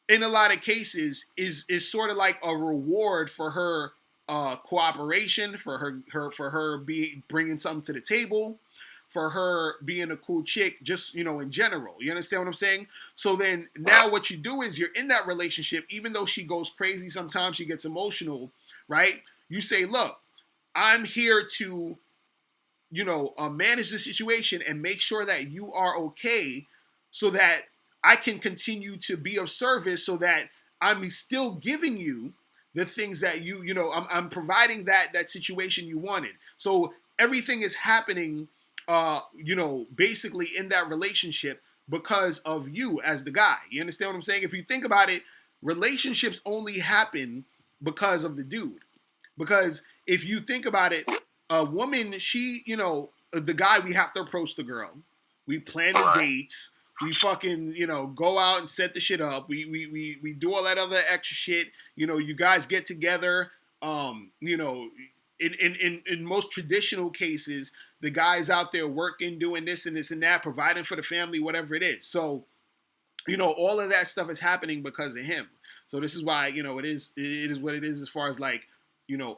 S1: in a lot of cases, is sort of like a reward for her cooperation, for her bringing something to the table, for her being a cool chick, just in general. You understand what I'm saying? So then now what you do is you're in that relationship, even though she goes crazy sometimes, she gets emotional, right? You say, look, I'm here to manage the situation and make sure that you are okay so that I can continue to be of service so that I'm still giving you the things that I'm providing that situation you wanted. So everything is happening, basically in that relationship because of you as the guy. You understand what I'm saying? If you think about it, relationships only happen because of the dude. Because if you think about it, a woman, she, the guy, we have to approach the girl. We plan the dates. We fucking, go out and set the shit up. We do all that other extra shit. You guys get together. In most traditional cases, the guy's out there working, doing this and this and that, providing for the family, whatever it is. So, all of that stuff is happening because of him. So this is why, it is what it is as far as like,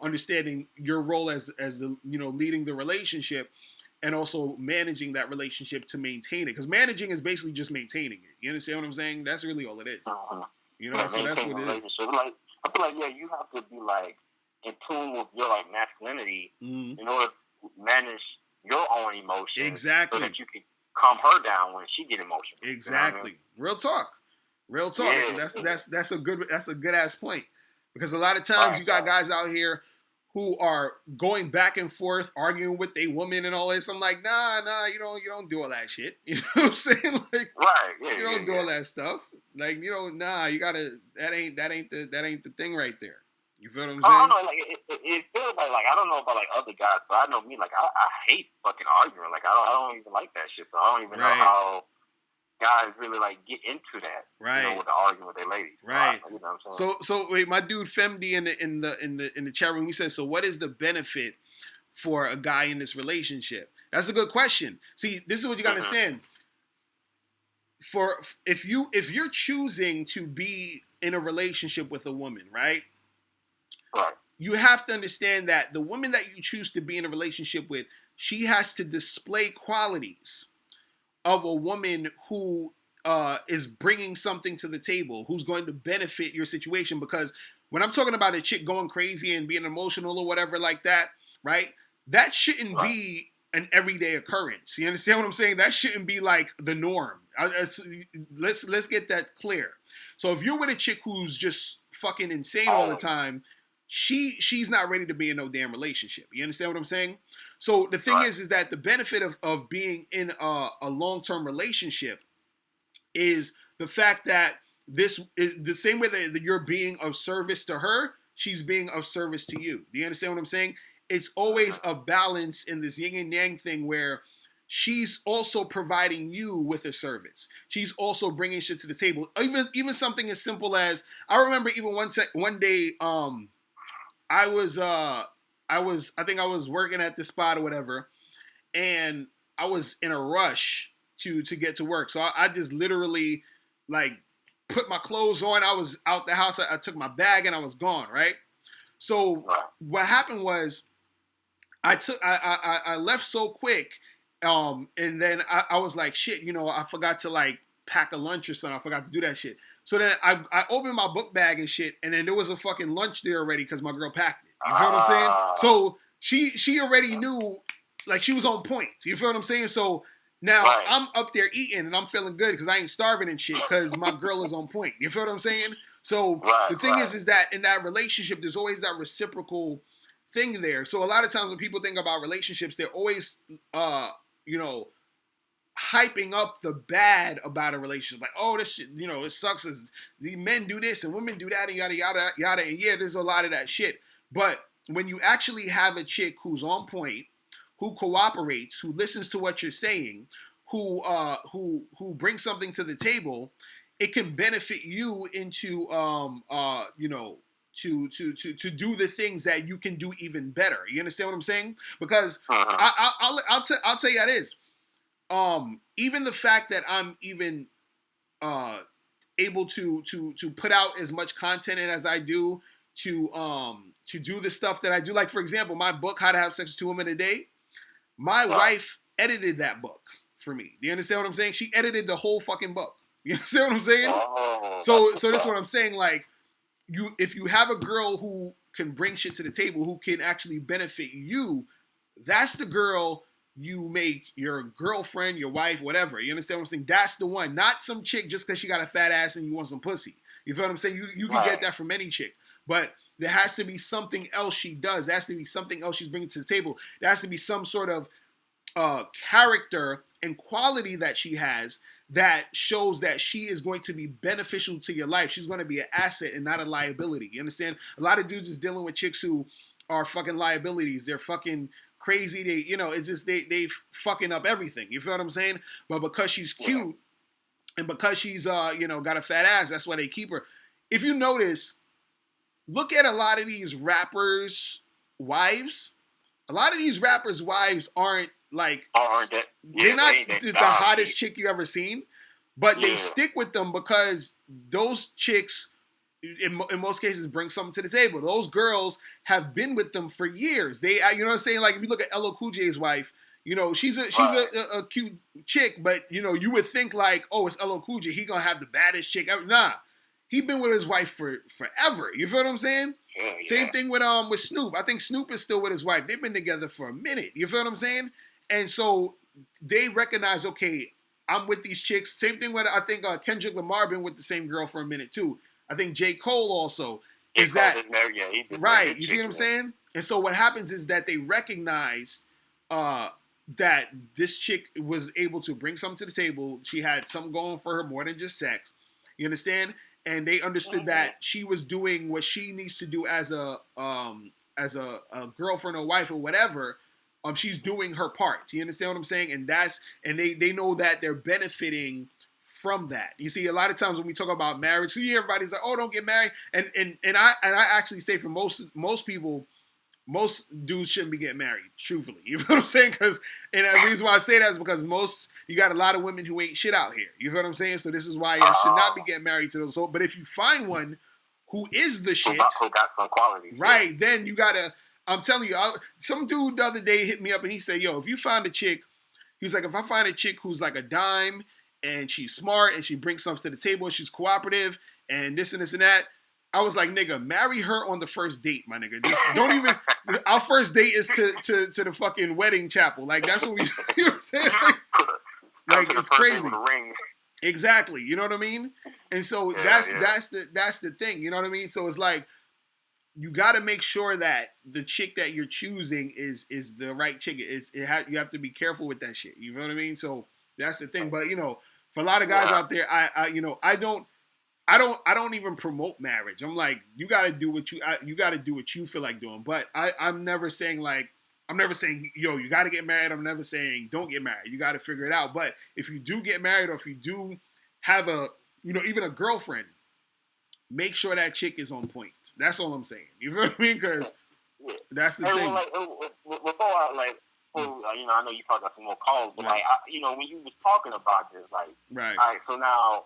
S1: understanding your role as the, leading the relationship and also managing that relationship to maintain it. Because managing is basically just maintaining it. You understand what I'm saying? That's really all it is. So that's what it is.
S2: Like, I feel like, you have to be like in tune with your like masculinity in order to manage your own emotions.
S1: Exactly.
S2: So that you can calm her down when she get emotional.
S1: Exactly. Real talk. Yeah. That's a good ass point. Because a lot of times you got guys out here who are going back and forth, arguing with a woman and all this. I'm like, nah, you don't do all that shit. You know what I'm saying? Like, you don't do all that stuff. Like, you gotta. That ain't the thing right there. You feel what I'm saying?
S2: I don't know. Like, it feels like I don't know about like other guys, but I know me. Like, I hate fucking arguing. Like, I don't even like that shit. So I don't even know how.
S3: guys really like get into that,
S1: right?
S3: You know, with the arguing with their ladies,
S1: right?
S3: You know what I'm saying?
S1: So wait, my dude Femdi in the chat room, he says, so what is the benefit for a guy in this relationship? That's a good question. See, this is what you gotta understand. For if you're choosing to be in a relationship with a woman, right?
S3: Right.
S1: You have to understand that the woman that you choose to be in a relationship with, she has to display qualities of a woman who is bringing something to the table, who's going to benefit your situation. Because when I'm talking about a chick going crazy and being emotional or whatever like that, right? That shouldn't be an everyday occurrence. You understand what I'm saying? That shouldn't be like the norm. Let's get that clear. So if you're with a chick who's just fucking insane all the time, she's not ready to be in no damn relationship. You understand what I'm saying? So the thing is that the benefit of being in a long-term relationship is the fact that this is the same way that you're being of service to her, she's being of service to you. Do you understand what I'm saying? It's always a balance in this yin and yang thing where she's also providing you with a service. She's also bringing shit to the table. Even something as simple as, I remember even one day, I think I was working at the spot or whatever, and I was in a rush to get to work. So I just literally like put my clothes on. I was out the house. I took my bag and I was gone, right? So what happened was I left so quick, and then I was like, shit, you know, I forgot to like pack a lunch or something. I forgot to do that shit. So then I opened my book bag and shit, and then there was a fucking lunch there already because my girl packed it. You feel what I'm saying? So she already knew, like, she was on point. You feel what I'm saying? So now I'm up there eating and I'm feeling good because I ain't starving and shit because my girl is on point. You feel what I'm saying? So the thing is that in that relationship, there's always that reciprocal thing there. So a lot of times when people think about relationships, they're always, you know, hyping up the bad about a relationship. Like, oh, this shit, you know, it sucks. The men do this and women do that and yada, yada, yada. And yeah, there's a lot of that shit. But when you actually have a chick who's on point, who cooperates, who listens to what you're saying, who brings something to the table, it can benefit you into, you know, to do the things that you can do even better. You understand what I'm saying? Because I'll tell you how it is. Even the fact that I'm even able to put out as much content as I do, to do the stuff that I do. Like, for example, my book, How to Have Sex with 2 Women a Day, my wife edited that book for me. Do you understand what I'm saying? She edited the whole fucking book. You understand what I'm saying? So that's what I'm saying. Like, if you have a girl who can bring shit to the table, who can actually benefit you, that's the girl you make your girlfriend, your wife, whatever. You understand what I'm saying? That's the one. Not some chick just because she got a fat ass and you want some pussy. You feel what I'm saying? You can get that from any chick. But there has to be something else she does. There has to be something else she's bringing to the table. There has to be some sort of character and quality that she has that shows that she is going to be beneficial to your life. She's going to be an asset and not a liability. You understand? A lot of dudes is dealing with chicks who are fucking liabilities. They're fucking crazy. They, you know, it's just they fucking up everything. You feel what I'm saying? But because she's cute and because she's you know, got a fat ass, that's why they keep her. If you notice, look at a lot of these rappers' wives. A lot of these rappers' wives aren't like, they're not the hottest chick you ever seen, but they stick with them because those chicks, in most cases, bring something to the table. Those girls have been with them for years. They, you know what I'm saying? Like, if you look at LL Cool J's wife, you know, she's a cute chick, but, you know, you would think like, oh, it's LL Cool J, he gonna have the baddest chick ever. Nah, he been with his wife for forever. You feel what I'm saying? Yeah. Same thing with Snoop. I think Snoop is still with his wife. They've been together for a minute. You feel what I'm saying? And so they recognize, okay, I'm with these chicks. Same thing with, I think Kendrick Lamar been with the same girl for a minute too. I think J. Cole also. Is that right? You see what I'm saying? And so what happens is that they recognize that this chick was able to bring something to the table. She had something going for her more than just sex. You understand? And they understood that she was doing what she needs to do as a girlfriend or wife or whatever. She's doing her part. Do you understand what I'm saying? And they know that they're benefiting from that. You see, a lot of times when we talk about marriage, see, everybody's like, "Oh, don't get married," and I actually say for most people, most dudes shouldn't be getting married. Truthfully, you know what I'm saying? Because and the reason why I say that is because you got a lot of women who ain't shit out here. You know what I'm saying? So this is why you should not be getting married to those. So, but if you find one who is the shit,
S2: who got some quality,
S1: right? Then you gotta. I'm telling you, some dude the other day hit me up and he said, "Yo, if you find a chick," he's like, "if I find a chick who's like a dime and she's smart and she brings something to the table and she's cooperative and this and this and that." I was like, "Nigga, marry her on the first date, my nigga. Just don't even. Our first date is to the fucking wedding chapel. Like that's what we. You know what I'm saying? Like it's crazy. Exactly. You know what I mean? And so that's the thing. You know what I mean? So it's like you got to make sure that the chick that you're choosing is the right chick. You have to be careful with that shit. You know what I mean? So that's the thing. But for a lot of guys out there, I don't even promote marriage. I'm like, you got to do what you feel like doing. But I'm never saying yo, you got to get married. I'm never saying don't get married. You got to figure it out. But if you do get married or if you do have even a girlfriend, make sure that chick is on point. That's all I'm saying. You know what I mean? Because that's the thing.
S3: Before I know you probably got some more calls, but
S1: right.
S3: When you was talking about this, like,
S1: right.
S3: All right, so now,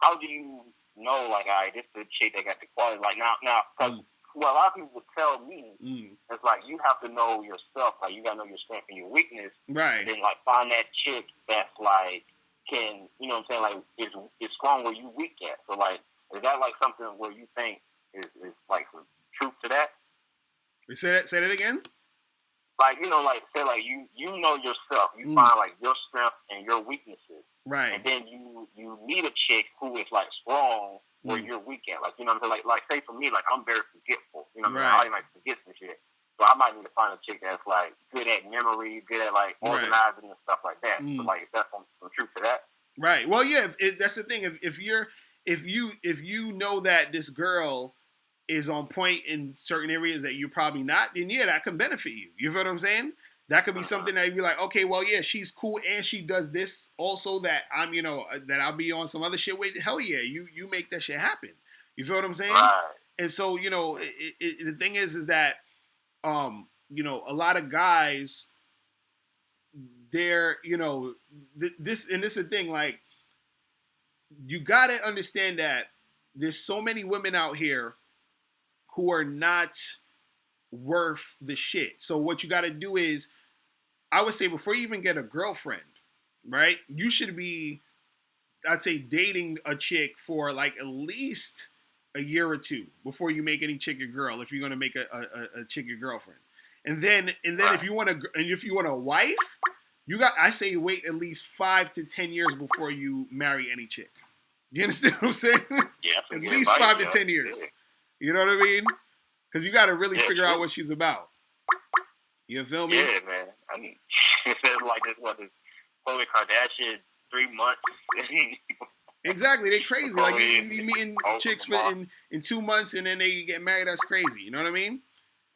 S3: how do you know, like, all right, this is the chick that got the quality? Like, now, because what a lot of people would tell me is like you have to know yourself, like you gotta know your strength and your weakness,
S1: right?
S3: And then like find that chick that's like can, you know what I'm saying, like is strong where you weak at. So like, is that like something where you think is like some truth to that?
S1: Say that again.
S3: Like like say like you know yourself, you find like your strength and your weaknesses,
S1: right?
S3: And then you meet a chick who is like strong where you're weak at, like you know what I'm saying, like say for me, like I'm very forgetful, you know what I'm saying, I like forget some shit, so I might need to find a chick that's like good at memory, good at like organizing and stuff like that. So like, is that some truth to that?
S1: Right. Well, yeah, that's the thing. If you know that this girl is on point in certain areas that you're probably not, then yeah, that can benefit you. You know what I'm saying? That could be something that you'd be like, okay, well, yeah, she's cool and she does this also that I'm, that I'll be on some other shit with. Hell yeah, you make that shit happen. You feel what I'm saying?
S3: Right.
S1: And so, the thing is that, a lot of guys, they're, this is the thing, like, you gotta understand that there's so many women out here who are not worth the shit. So what you got to do is, I would say before you even get a girlfriend, right? You should be, I'd say, dating a chick for like at least a year or two before you make any chick your girl. If you're gonna make a chick your girlfriend, and then if you want a wife, I say wait at least 5 to 10 years before you marry any chick. You understand what I'm saying?
S3: Yeah,
S1: at least 5 to 10 years. Yeah. You know what I mean? Because you got to really figure out what she's about. You feel me?
S3: Yeah, man. I mean, it says like this Khloe Kardashian 3 months.
S1: Exactly, they crazy. Like you meeting chicks in 2 months and then they get married. That's crazy. You know what I mean?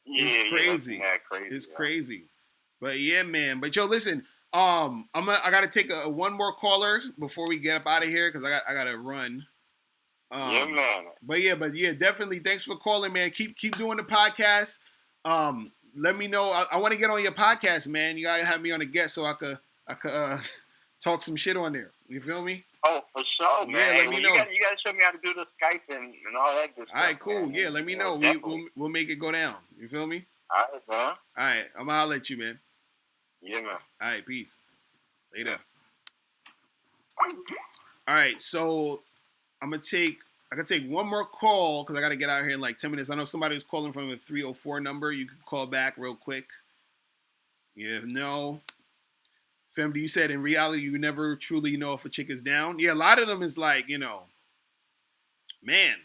S1: It's crazy.
S3: Yeah, crazy.
S1: It's crazy. But yeah, man. But yo, listen. I gotta take one more caller before we get up out of here because I gotta run.
S3: Yeah, man.
S1: But yeah, definitely. Thanks for calling, man. Keep doing the podcast. Let me know. I want to get on your podcast, man. You gotta have me on a guest so I could talk some shit on there. You feel me?
S3: Oh, for sure, man.
S1: Yeah, let me know.
S3: You gotta show me how to do the Skype and all that good stuff.
S1: All right, cool.
S3: Man.
S1: Yeah, let me know. We'll make it go down. You feel me?
S3: All right, man.
S1: All right, I'm gonna holler at you, man.
S3: Yeah, man.
S1: All right, peace. Later. All right, so I can take one more call because I got to get out here in like 10 minutes. I know somebody was calling from a 304 number. You can call back real quick. Yeah, no. Femdy, you said in reality you never truly know if a chick is down. Yeah, a lot of them is like, man,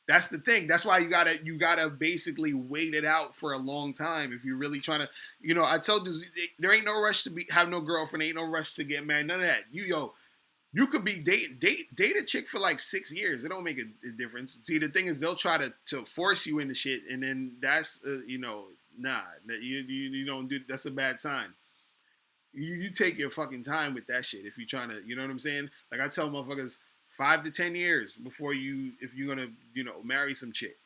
S1: that's the thing. That's why you gotta basically wait it out for a long time if you're really trying to, I told you there ain't no rush to have no girlfriend, ain't no rush to get married, none of that. You could be date a chick for like 6 years. It don't make a difference. See, the thing is they'll try to force you into shit, and then that's nah, that you don't do. That's a bad sign. You take your fucking time with that shit if you're trying to, you know what I'm saying? Like I tell motherfuckers 5 to 10 years before if you're gonna, marry some chick.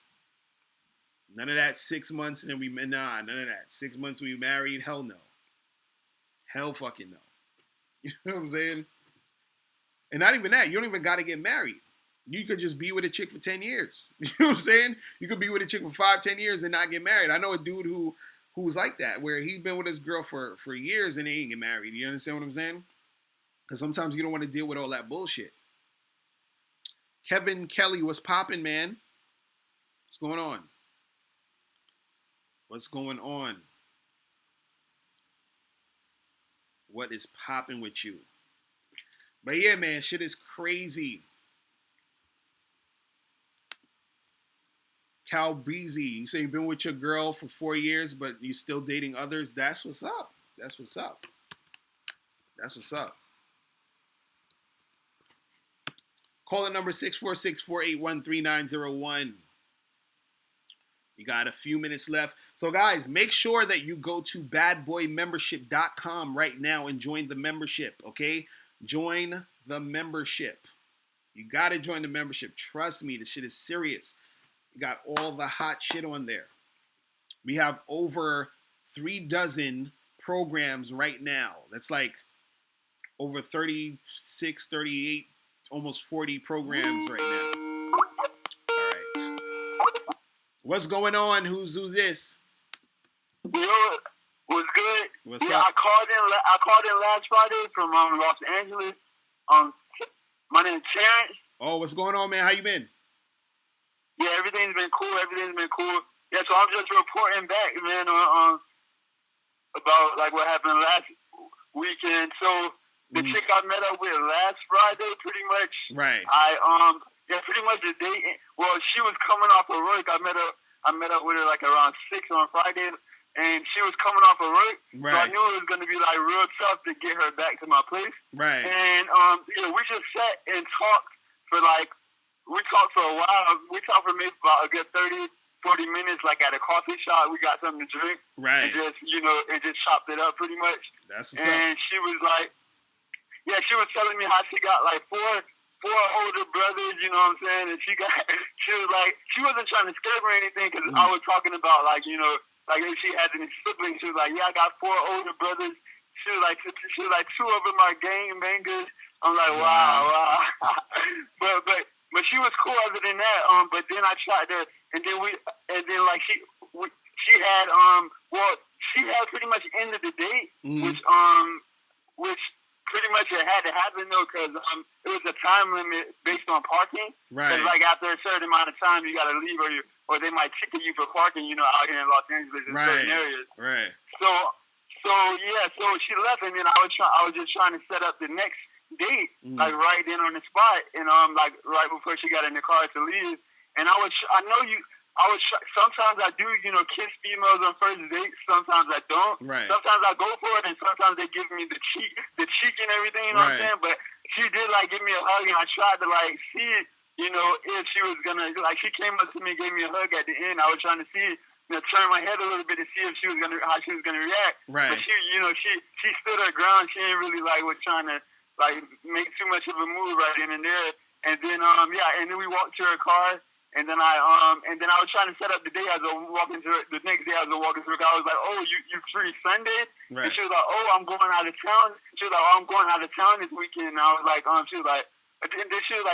S1: None of that 6 months and then none of that. 6 months we married, hell no. Hell fucking no. You know what I'm saying? And not even that, you don't even gotta get married. You could just be with a chick for 10 years. You know what I'm saying? You could be with a chick for 5, 10 years and not get married. I know a dude who's like that, where he's been with his girl for years and they ain't get married. You understand what I'm saying? Because sometimes you don't want to deal with all that bullshit. Kevin Kelly, what's popping, man? What's going on? What's going on? What is popping with you? But yeah, man, shit is crazy. Cal Breezy, you say you've been with your girl for 4 years, but you're still dating others. That's what's up. That's what's up. That's what's up. Call the number 646-481-3901. You got a few minutes left. So, guys, make sure that you go to badboymembership.com right now and join the membership, okay? Join the membership. You got to join the membership. Trust me, this shit is serious. You got all the hot shit on there. We have over 36 programs right now. That's like over 36, 38, almost 40 programs right now. All right. What's going on? Who's this?
S4: Yo, what's good?
S1: What's up?
S4: I called in last Friday from Los Angeles. My name is Terrence.
S1: Oh, what's going on, man? How you been?
S4: Yeah, everything's been cool. Yeah, so I'm just reporting back, man, on about like what happened last weekend. So the chick I met up with last Friday, pretty much.
S1: Right.
S4: Pretty much the day. Well, she was coming off of work. I met up with her like around 6 on Friday, and she was coming off of work.
S1: Right.
S4: So I knew it was gonna be like real tough to get her back to my place.
S1: Right.
S4: And we just sat and talked for like. We talked for a while. We talked for maybe about a good 30, 40 minutes, like at a coffee shop. We got something to drink.
S1: Right.
S4: And just chopped it up pretty much.
S1: That's what's
S4: and
S1: up.
S4: she was like, she was telling me how she got like four older brothers, you know what I'm saying? And she was like, she wasn't trying to scare me or anything because I was talking about like, like if she had any siblings. She was like, yeah, I got 4 older brothers. She was like, 2 of them are gang bangers. I'm like, wow. But she was cool other than that. But then I tried to, she had pretty much ended the date, which pretty much it had to happen though, because it was a time limit based on parking.
S1: Right.
S4: Because like after a certain amount of time, you got to leave, or they might ticket you for parking. Out here in Los Angeles in certain areas.
S1: Right.
S4: So she left, and then I was just trying to set up the next date, like right then on the spot, and like right before she got in the car to leave. And sometimes I do, kiss females on first dates. Sometimes I don't.
S1: Right.
S4: Sometimes I go for it, and sometimes they give me the cheek and everything. You know what I'm saying? But she did like give me a hug, and I tried to like see, if she was gonna like. She came up to me, gave me a hug at the end. I was trying to see. Turn my head a little bit to see if how she was gonna react.
S1: Right.
S4: But she stood her ground. She didn't really was trying to like make too much of a move right in and there. And then and then we walked to her car, and then I was trying to set up the day as I was walking to her. The next day as I was walking to her car, I was like, oh, you free Sunday?
S1: Right.
S4: And she was like, oh, I'm going out of town. She was like, oh, I'm going out of town this weekend. And I was like, she was like,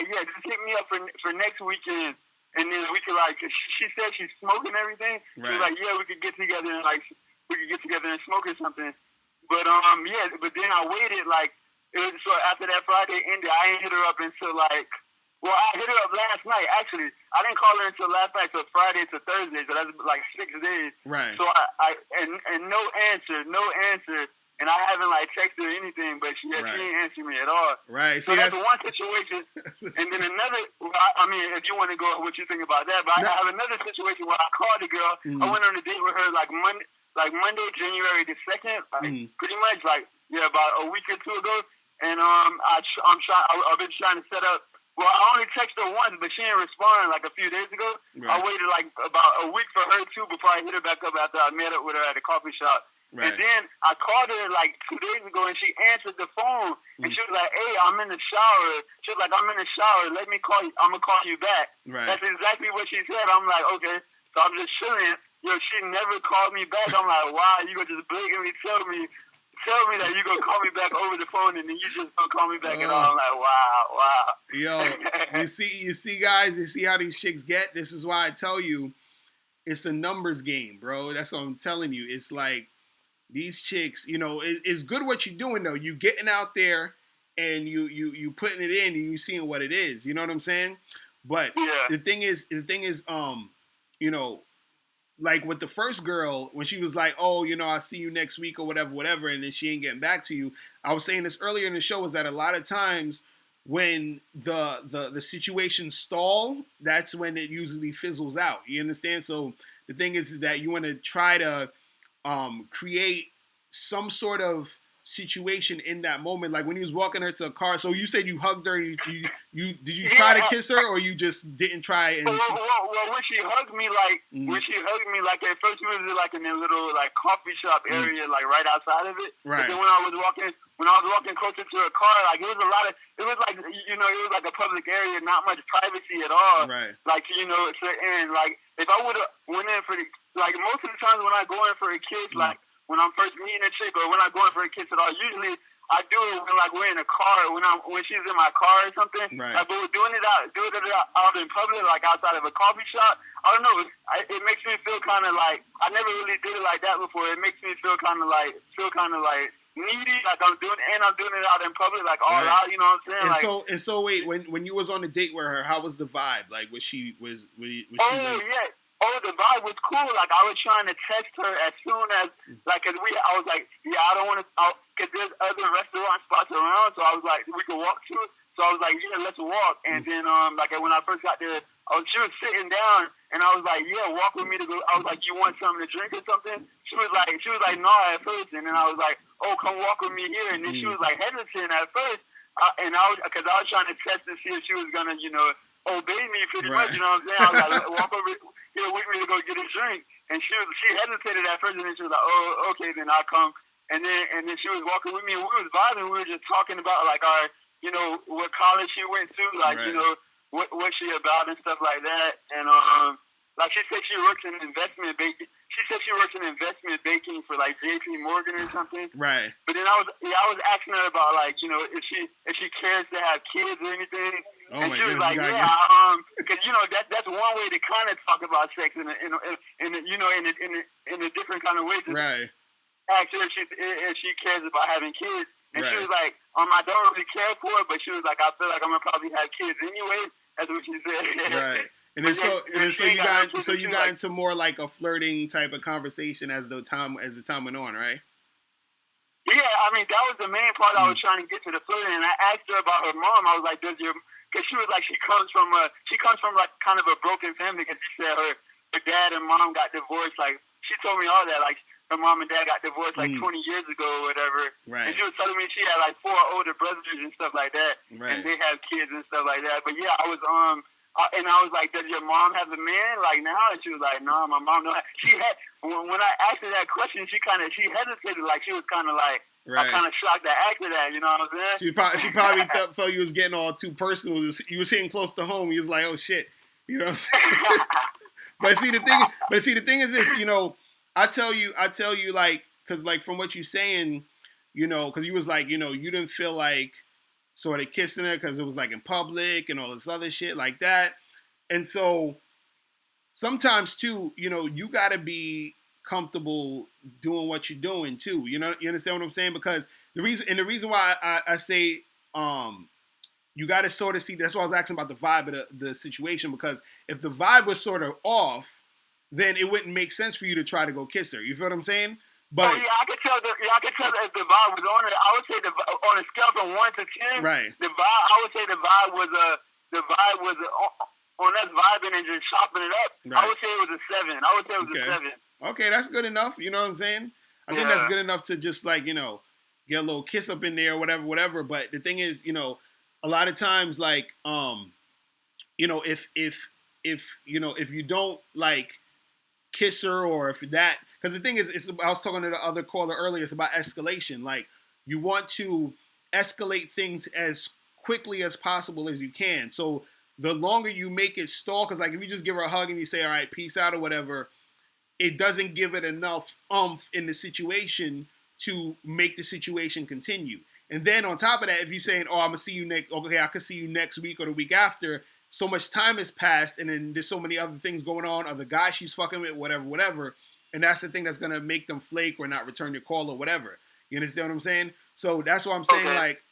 S4: yeah, just hit me up for next weekend. And then we could she said she's smoking everything.
S1: Right.
S4: She was like, yeah, we could get together and smoke or something. But but then I waited so after that Friday ended, I didn't hit her up until I hit her up last night. Actually, I didn't call her until last night, so Friday to Thursday, so that's like 6 days.
S1: Right.
S4: So and no answer. And I haven't texted her anything, but she didn't answer me at all.
S1: Right.
S4: So that's one situation. And then another, if you want to go what you think about that, but I have another situation where I called the girl. I went on a date with her Monday, January the 2nd, pretty much about a week or 2 ago. And I've been trying to set up. Well, I only texted her once, but she didn't respond a few days ago. Right. I waited about a week for her too before I hit her back up after I met up with her at a coffee shop. Right. And then I called her like 2 days ago, and she answered the phone, and she was like, "Hey, I'm in the shower." She was like, "I'm in the shower. Let me call you. I'm gonna call you back."
S1: Right.
S4: That's exactly what she said. I'm like, okay. So I'm just chilling. Yo, she never called me back. I'm like, wow, you gonna just blatantly tell me that you gonna call me back over the phone, and then you just don't call me back at all. I'm like, wow.
S1: Yo, you see, guys, you see how these chicks get. This is why I tell you, it's a numbers game, bro. That's what I'm telling you. It's like these chicks, it's good what you're doing though. You getting out there and you putting it in and you seeing what it is. You know what I'm saying? But the thing is, like with the first girl, when she was like, "Oh, I'll see you next week" or whatever, and then she ain't getting back to you. I was saying this earlier in the show, is that a lot of times when the situation stall, that's when it usually fizzles out. You understand? So the thing is that you want to try to create some sort of situation in that moment, like when he was walking her to a car. So you said you hugged her. Did you try to kiss her, or you just didn't try? And
S4: well, when she hugged me, like at first we was like in a little like coffee shop area, like right outside of it.
S1: Right.
S4: But then when I was walking closer to her car, like it was like a public area, not much privacy at all.
S1: Right.
S4: Like and like if I would have went in for like most of the times when I go in for a kiss, like when I'm first meeting a chick or when I'm going for a kiss at all, usually I do it when like we're in a car, when she's in my car or something.
S1: Right.
S4: Like, but we're doing it out in public, like outside of a coffee shop. I don't know. It makes me feel kind of like I never really did it like that before. It makes me feel kind of like needy, like I'm doing it out in public, like all out. You know what I'm saying?
S1: And so wait, when you was on a date with her, how was the vibe? Like, was she?
S4: Yeah. Oh, the vibe was cool. Like, I was trying to text her as soon as, like, I was like, yeah, I don't want to, because there's other restaurant spots around, so I was like, we could walk to it. So I was like, yeah, let's walk. And then, like, when I first got there, she was sitting down, and I was like, yeah, walk with me to go. I was like, you want something to drink or something? She was like, no, at first. And then I was like, oh, come walk with me here. And then she was like hesitant at first. Because I was trying to test to see if she was going to, obey me pretty much, you know what I'm saying? I was like, walk over here with me to go get a drink. And she hesitated at first, and then she was like, oh, okay, then I'll come. And then she was walking with me, and we was vibing. We were just talking about, like, what college she went to, like, what she about and stuff like that. And, like, she said she works in investment banking. She said she works in investment banking for, like, J.P. Morgan or something.
S1: Right.
S4: But then I was asking her about, like, if she cares to have kids or anything.
S1: Oh,
S4: and
S1: my
S4: she was
S1: goodness,
S4: like, because that's one way to kind of talk about sex in a different kind of way.
S1: Right.
S4: Ask her if she cares about having kids, and
S1: right.
S4: She was like, I don't really care for it, but she was like, I feel like I'm gonna probably have kids anyway. That's what she said.
S1: Right. And then so you got into more like a flirting type of conversation as the time went on, right?
S4: Yeah, I mean that was the main part. I was trying to get to the flirting, and I asked her about her mom. I was like, because she was like, she comes from like kind of a broken family. Because she said her dad and mom got divorced. Like she told me all that. Like her mom and dad got divorced like 20 years ago or whatever.
S1: Right.
S4: And she was telling me she had like 4 older brothers and stuff like that.
S1: Right.
S4: And they have kids and stuff like that. But yeah, I was and I was like, does your mom have a man like now? And she was like, no, my mom don't. She had when I asked her that question, she hesitated, like she was kind of like. Right. I kind of shocked that after that, you know what I'm saying?
S1: She probably felt you was getting all too personal. You was hitting close to home. You was like, oh shit, you know what I'm saying? But see the thing is this, I tell you like, cause like from what you're saying, cause you was like, you didn't feel like sort of kissing her cause it was like in public and all this other shit like that. And so sometimes too, you gotta be comfortable doing what you're doing too. You understand what I'm saying? Because the reason why I say you got to sort of see. That's why I was asking about the vibe of the situation, because if the vibe was sort of off, then it wouldn't make sense for you to try to go kiss her. You feel what I'm saying? But
S4: I could tell that if the vibe was on it. I would say on a scale from 1 to 10,
S1: right?
S4: The vibe, I would say the vibe was on us vibing and just chopping it up. Right. I would say it was a 7. I would say it was a 7.
S1: Okay, that's good enough. You know what I'm saying? I think that's good enough to just like, get a little kiss up in there or whatever. But the thing is, a lot of times like, if you don't like, kiss her, or if that, because the thing is, I was talking to the other caller earlier, it's about escalation. Like, you want to escalate things as quickly as possible as you can. So the longer you make it stall, because like if you just give her a hug and you say, all right, peace out or whatever, it doesn't give it enough oomph in the situation to make the situation continue. And then on top of that, if you're saying, oh, I'm going to see you next, okay, I could see you next week or the week after, so much time has passed and then there's so many other things going on, other guys she's fucking with, whatever. And that's the thing that's going to make them flake or not return your call or whatever. You understand what I'm saying? So that's what I'm saying. Okay. Like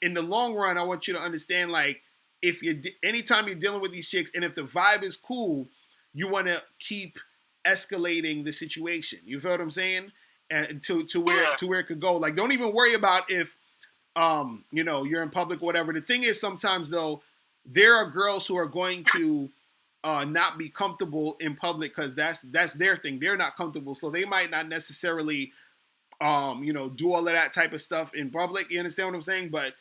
S1: in the long run, I want you to understand, like, if anytime you're dealing with these chicks and if the vibe is cool, you want to keep escalating the situation. You feel what I'm saying? And to where it could go. Like, don't even worry about if you're in public or whatever. The thing is, sometimes though, there are girls who are going to not be comfortable in public because that's their thing. They're not comfortable, so they might not necessarily do all of that type of stuff in public. You understand what I'm saying? But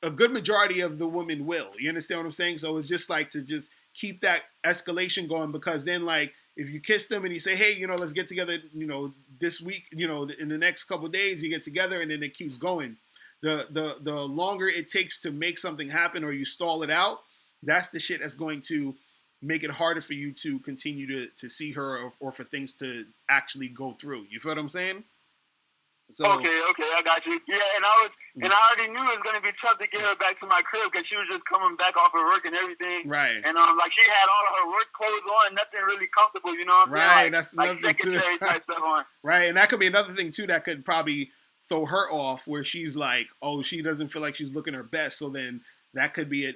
S1: a good majority of the women will. You understand what I'm saying? So it's just like to just keep that escalation going, because then, like, if you kiss them and you say, hey, let's get together, this week, in the next couple of days, you get together, and then it keeps going. The longer it takes to make something happen or you stall it out, that's the shit that's going to make it harder for you to continue to see her or for things to actually go through. You feel what I'm saying?
S4: So, okay, I got you. Yeah, and I already knew it was gonna be tough to get her back to my crib because she was just coming back off of work and everything.
S1: Right.
S4: And like she had all of her work clothes on, nothing really comfortable. You know what I'm saying?
S1: Right. That's another thing too.
S4: Type stuff on.
S1: Right, and that could be another thing too that could probably throw her off, where she's like, oh, she doesn't feel like she's looking her best. So then that could be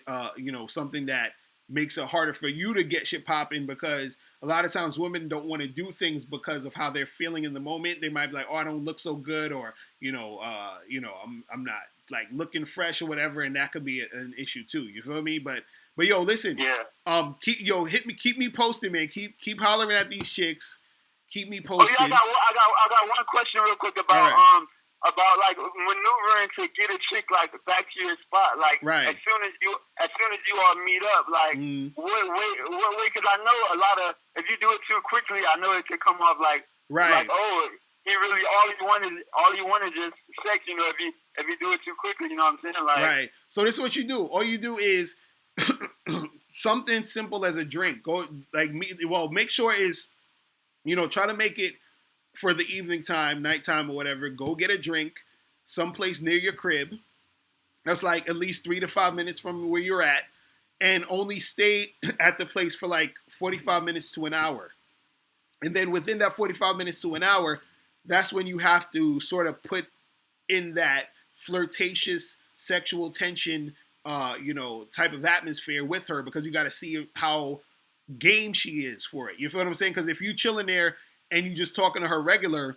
S1: something that makes it harder for you to get shit popping, because a lot of times women don't want to do things because of how they're feeling in the moment. They might be like, oh, I don't look so good, or I'm not like looking fresh or whatever, and that could be an issue too. You feel me? But yo, listen, keep me posted, man. Keep hollering at these chicks. Keep me posted.
S4: Oh yeah, I got one question real quick about about like maneuvering to get a chick like back to your spot, like
S1: right.
S4: as soon as you all meet up, like what way? Because I know a lot of, if you do it too quickly, I know it could come off like like, oh, he really all you want is just sex, if you do it too quickly, you know what I'm saying? Like,
S1: right. So this is what you do. All you do is something simple as a drink. Go make sure is try to make it for the evening time, nighttime or whatever. Go get a drink someplace near your crib. That's like at least 3 to 5 minutes from where you're at, and only stay at the place for like 45 minutes to an hour. And then within that 45 minutes to an hour, that's when you have to sort of put in that flirtatious sexual tension, type of atmosphere with her, because you got to see how game she is for it. You feel what I'm saying? Because if you chilling there and you just talking to her regular,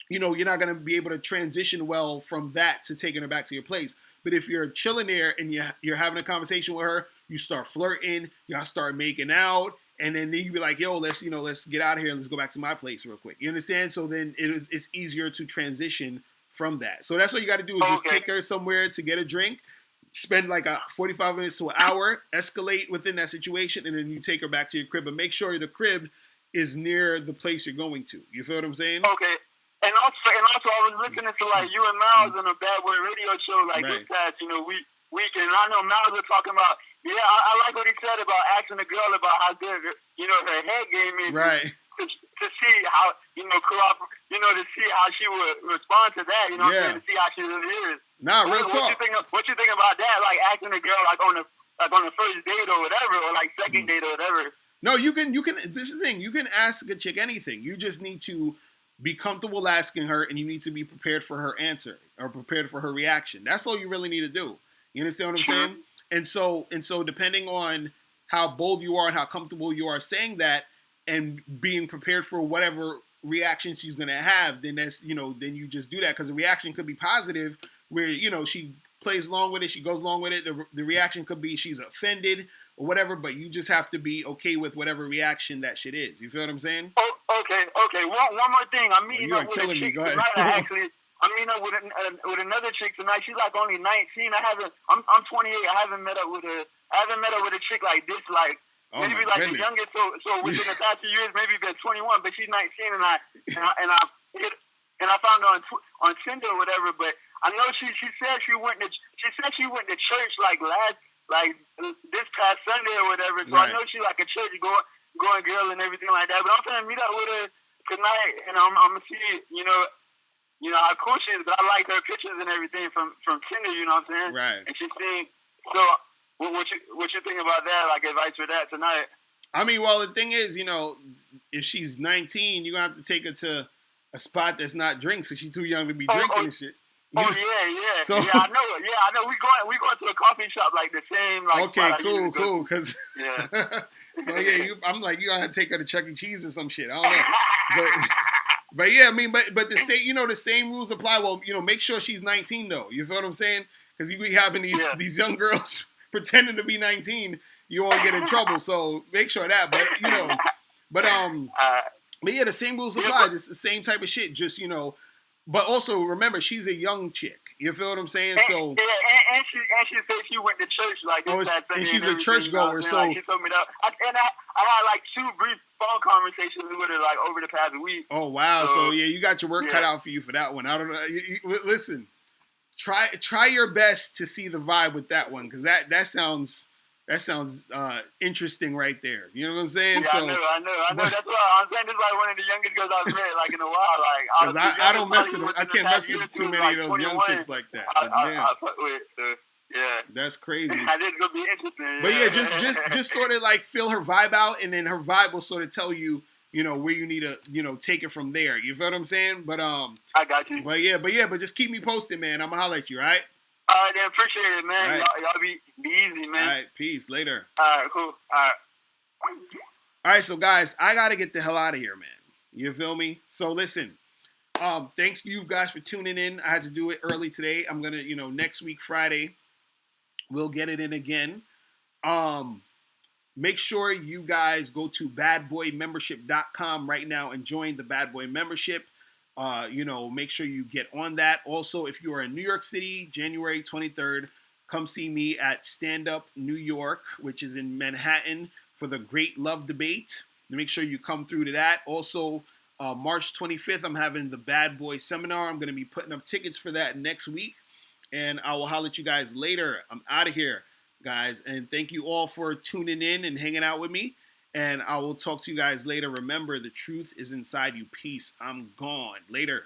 S1: you're not going to be able to transition well from that to taking her back to your place. But if you're chilling there and you're having a conversation with her, you start flirting, y'all start making out, and then you be like, yo, let's get out of here, let's go back to my place real quick. You understand? So then it's easier to transition from that. So that's what you got to do, is just take her somewhere to get a drink, spend like 45 minutes to an hour, escalate within that situation, and then you take her back to your crib. But make sure the crib is near the place you're going to. You feel what I'm saying?
S4: Okay. And also, I was listening to like you and Miles on a Bad Boy radio show like this past, weekend. And I know Miles was talking about, I like what he said about asking a girl about how good, her head game is.
S1: Right.
S4: To see how, to see how she would respond to that, what I'm saying, to see how she really is.
S1: Nah, real talk.
S4: What you think about that? Like asking a girl like on the first date or whatever, or like second date or whatever.
S1: No, you can. This is the thing. You can ask a chick anything. You just need to be comfortable asking her, and you need to be prepared for her answer or prepared for her reaction. That's all you really need to do. You understand what I'm saying? And so depending on how bold you are and how comfortable you are saying that and being prepared for whatever reaction she's going to have, then that's, then you just do that, because the reaction could be positive where, she plays along with it, she goes along with it. The reaction could be she's offended or whatever, but you just have to be okay with whatever reaction that shit is. You feel what I'm saying?
S4: Oh, okay. One more thing. I'm meeting up with a chick tonight. Actually, I'm meeting up with another chick tonight. She's like only 19. I'm 28. I haven't met up with a chick like this, like maybe like the youngest. So within the past few years, maybe been 21, but she's 19, and I found her on Tinder or whatever. But I know she said she went to church like this past Sunday or whatever. So I know she's like a church going girl and everything like that. But I'm trying to meet up with her tonight, and I'm gonna see how cool she is. But I like her pictures and everything from Tinder. You know what I'm saying?
S1: Right.
S4: And she's seeing so. What you think about that? Like advice for that tonight?
S1: I mean, well, the thing is, if she's 19, you're gonna have to take her to a spot that's not drinks, because she's too young to be drinking and shit.
S4: Oh yeah. So, I know. We going to a coffee shop like the same. Like,
S1: okay, cool. Cause so I'm like, you gotta take her to Chuck E. Cheese or some shit. I don't know, but yeah, I mean, but the same, the same rules apply. Well, make sure she's 19 though. You feel what I'm saying? Because you be having these young girls pretending to be 19, you won't get in trouble. So make sure that. But yeah, the same rules apply. It's the same type of shit. Just but also remember, she's a young chick. You feel what I'm saying? So
S4: and she said she went to church like this.
S1: And she's a church goer. So
S4: like, she told me that. I had like 2 brief phone conversations with her like over the past week.
S1: Oh wow! So yeah, you got your work cut out for you for that one. I don't know. Listen. Try your best to see the vibe with that one, because that sounds interesting right there. You know what I'm saying?
S4: Yeah, I know. That's why I'm saying this is like one of the youngest girls I've met like in a while. Like
S1: I don't mess with. I can't mess with too many of those young chicks like that.
S4: I fuck with. Yeah.
S1: That's crazy.
S4: I think it's gonna be interesting.
S1: But yeah, just sort of like feel her vibe out, and then her vibe will sort of tell you. Where you need to, take it from there. You feel what I'm saying? But
S4: I got you.
S1: But just keep me posted, man. I'm gonna holler at you, all right?
S4: All right, then. Appreciate it, man. Right. Y'all be easy, man.
S1: All right, peace. Later.
S4: All right, cool. All
S1: right, so guys, I gotta get the hell out of here, man. You feel me? So listen, thanks you guys for tuning in. I had to do it early today. I'm gonna, next week Friday, we'll get it in again. Make sure you guys go to badboymembership.com right now and join the Bad Boy membership. Make sure you get on that. Also, if you are in New York City, January 23rd, come see me at Stand Up New York, which is in Manhattan, for the Great Love Debate. Make sure you come through to that. Also, March 25th, I'm having the Bad Boy Seminar. I'm going to be putting up tickets for that next week. And I will holler at you guys later. I'm out of here, guys, and thank you all for tuning in and hanging out with me, and I will talk to you guys later. Remember, the truth is inside you. Peace. I'm gone. Later.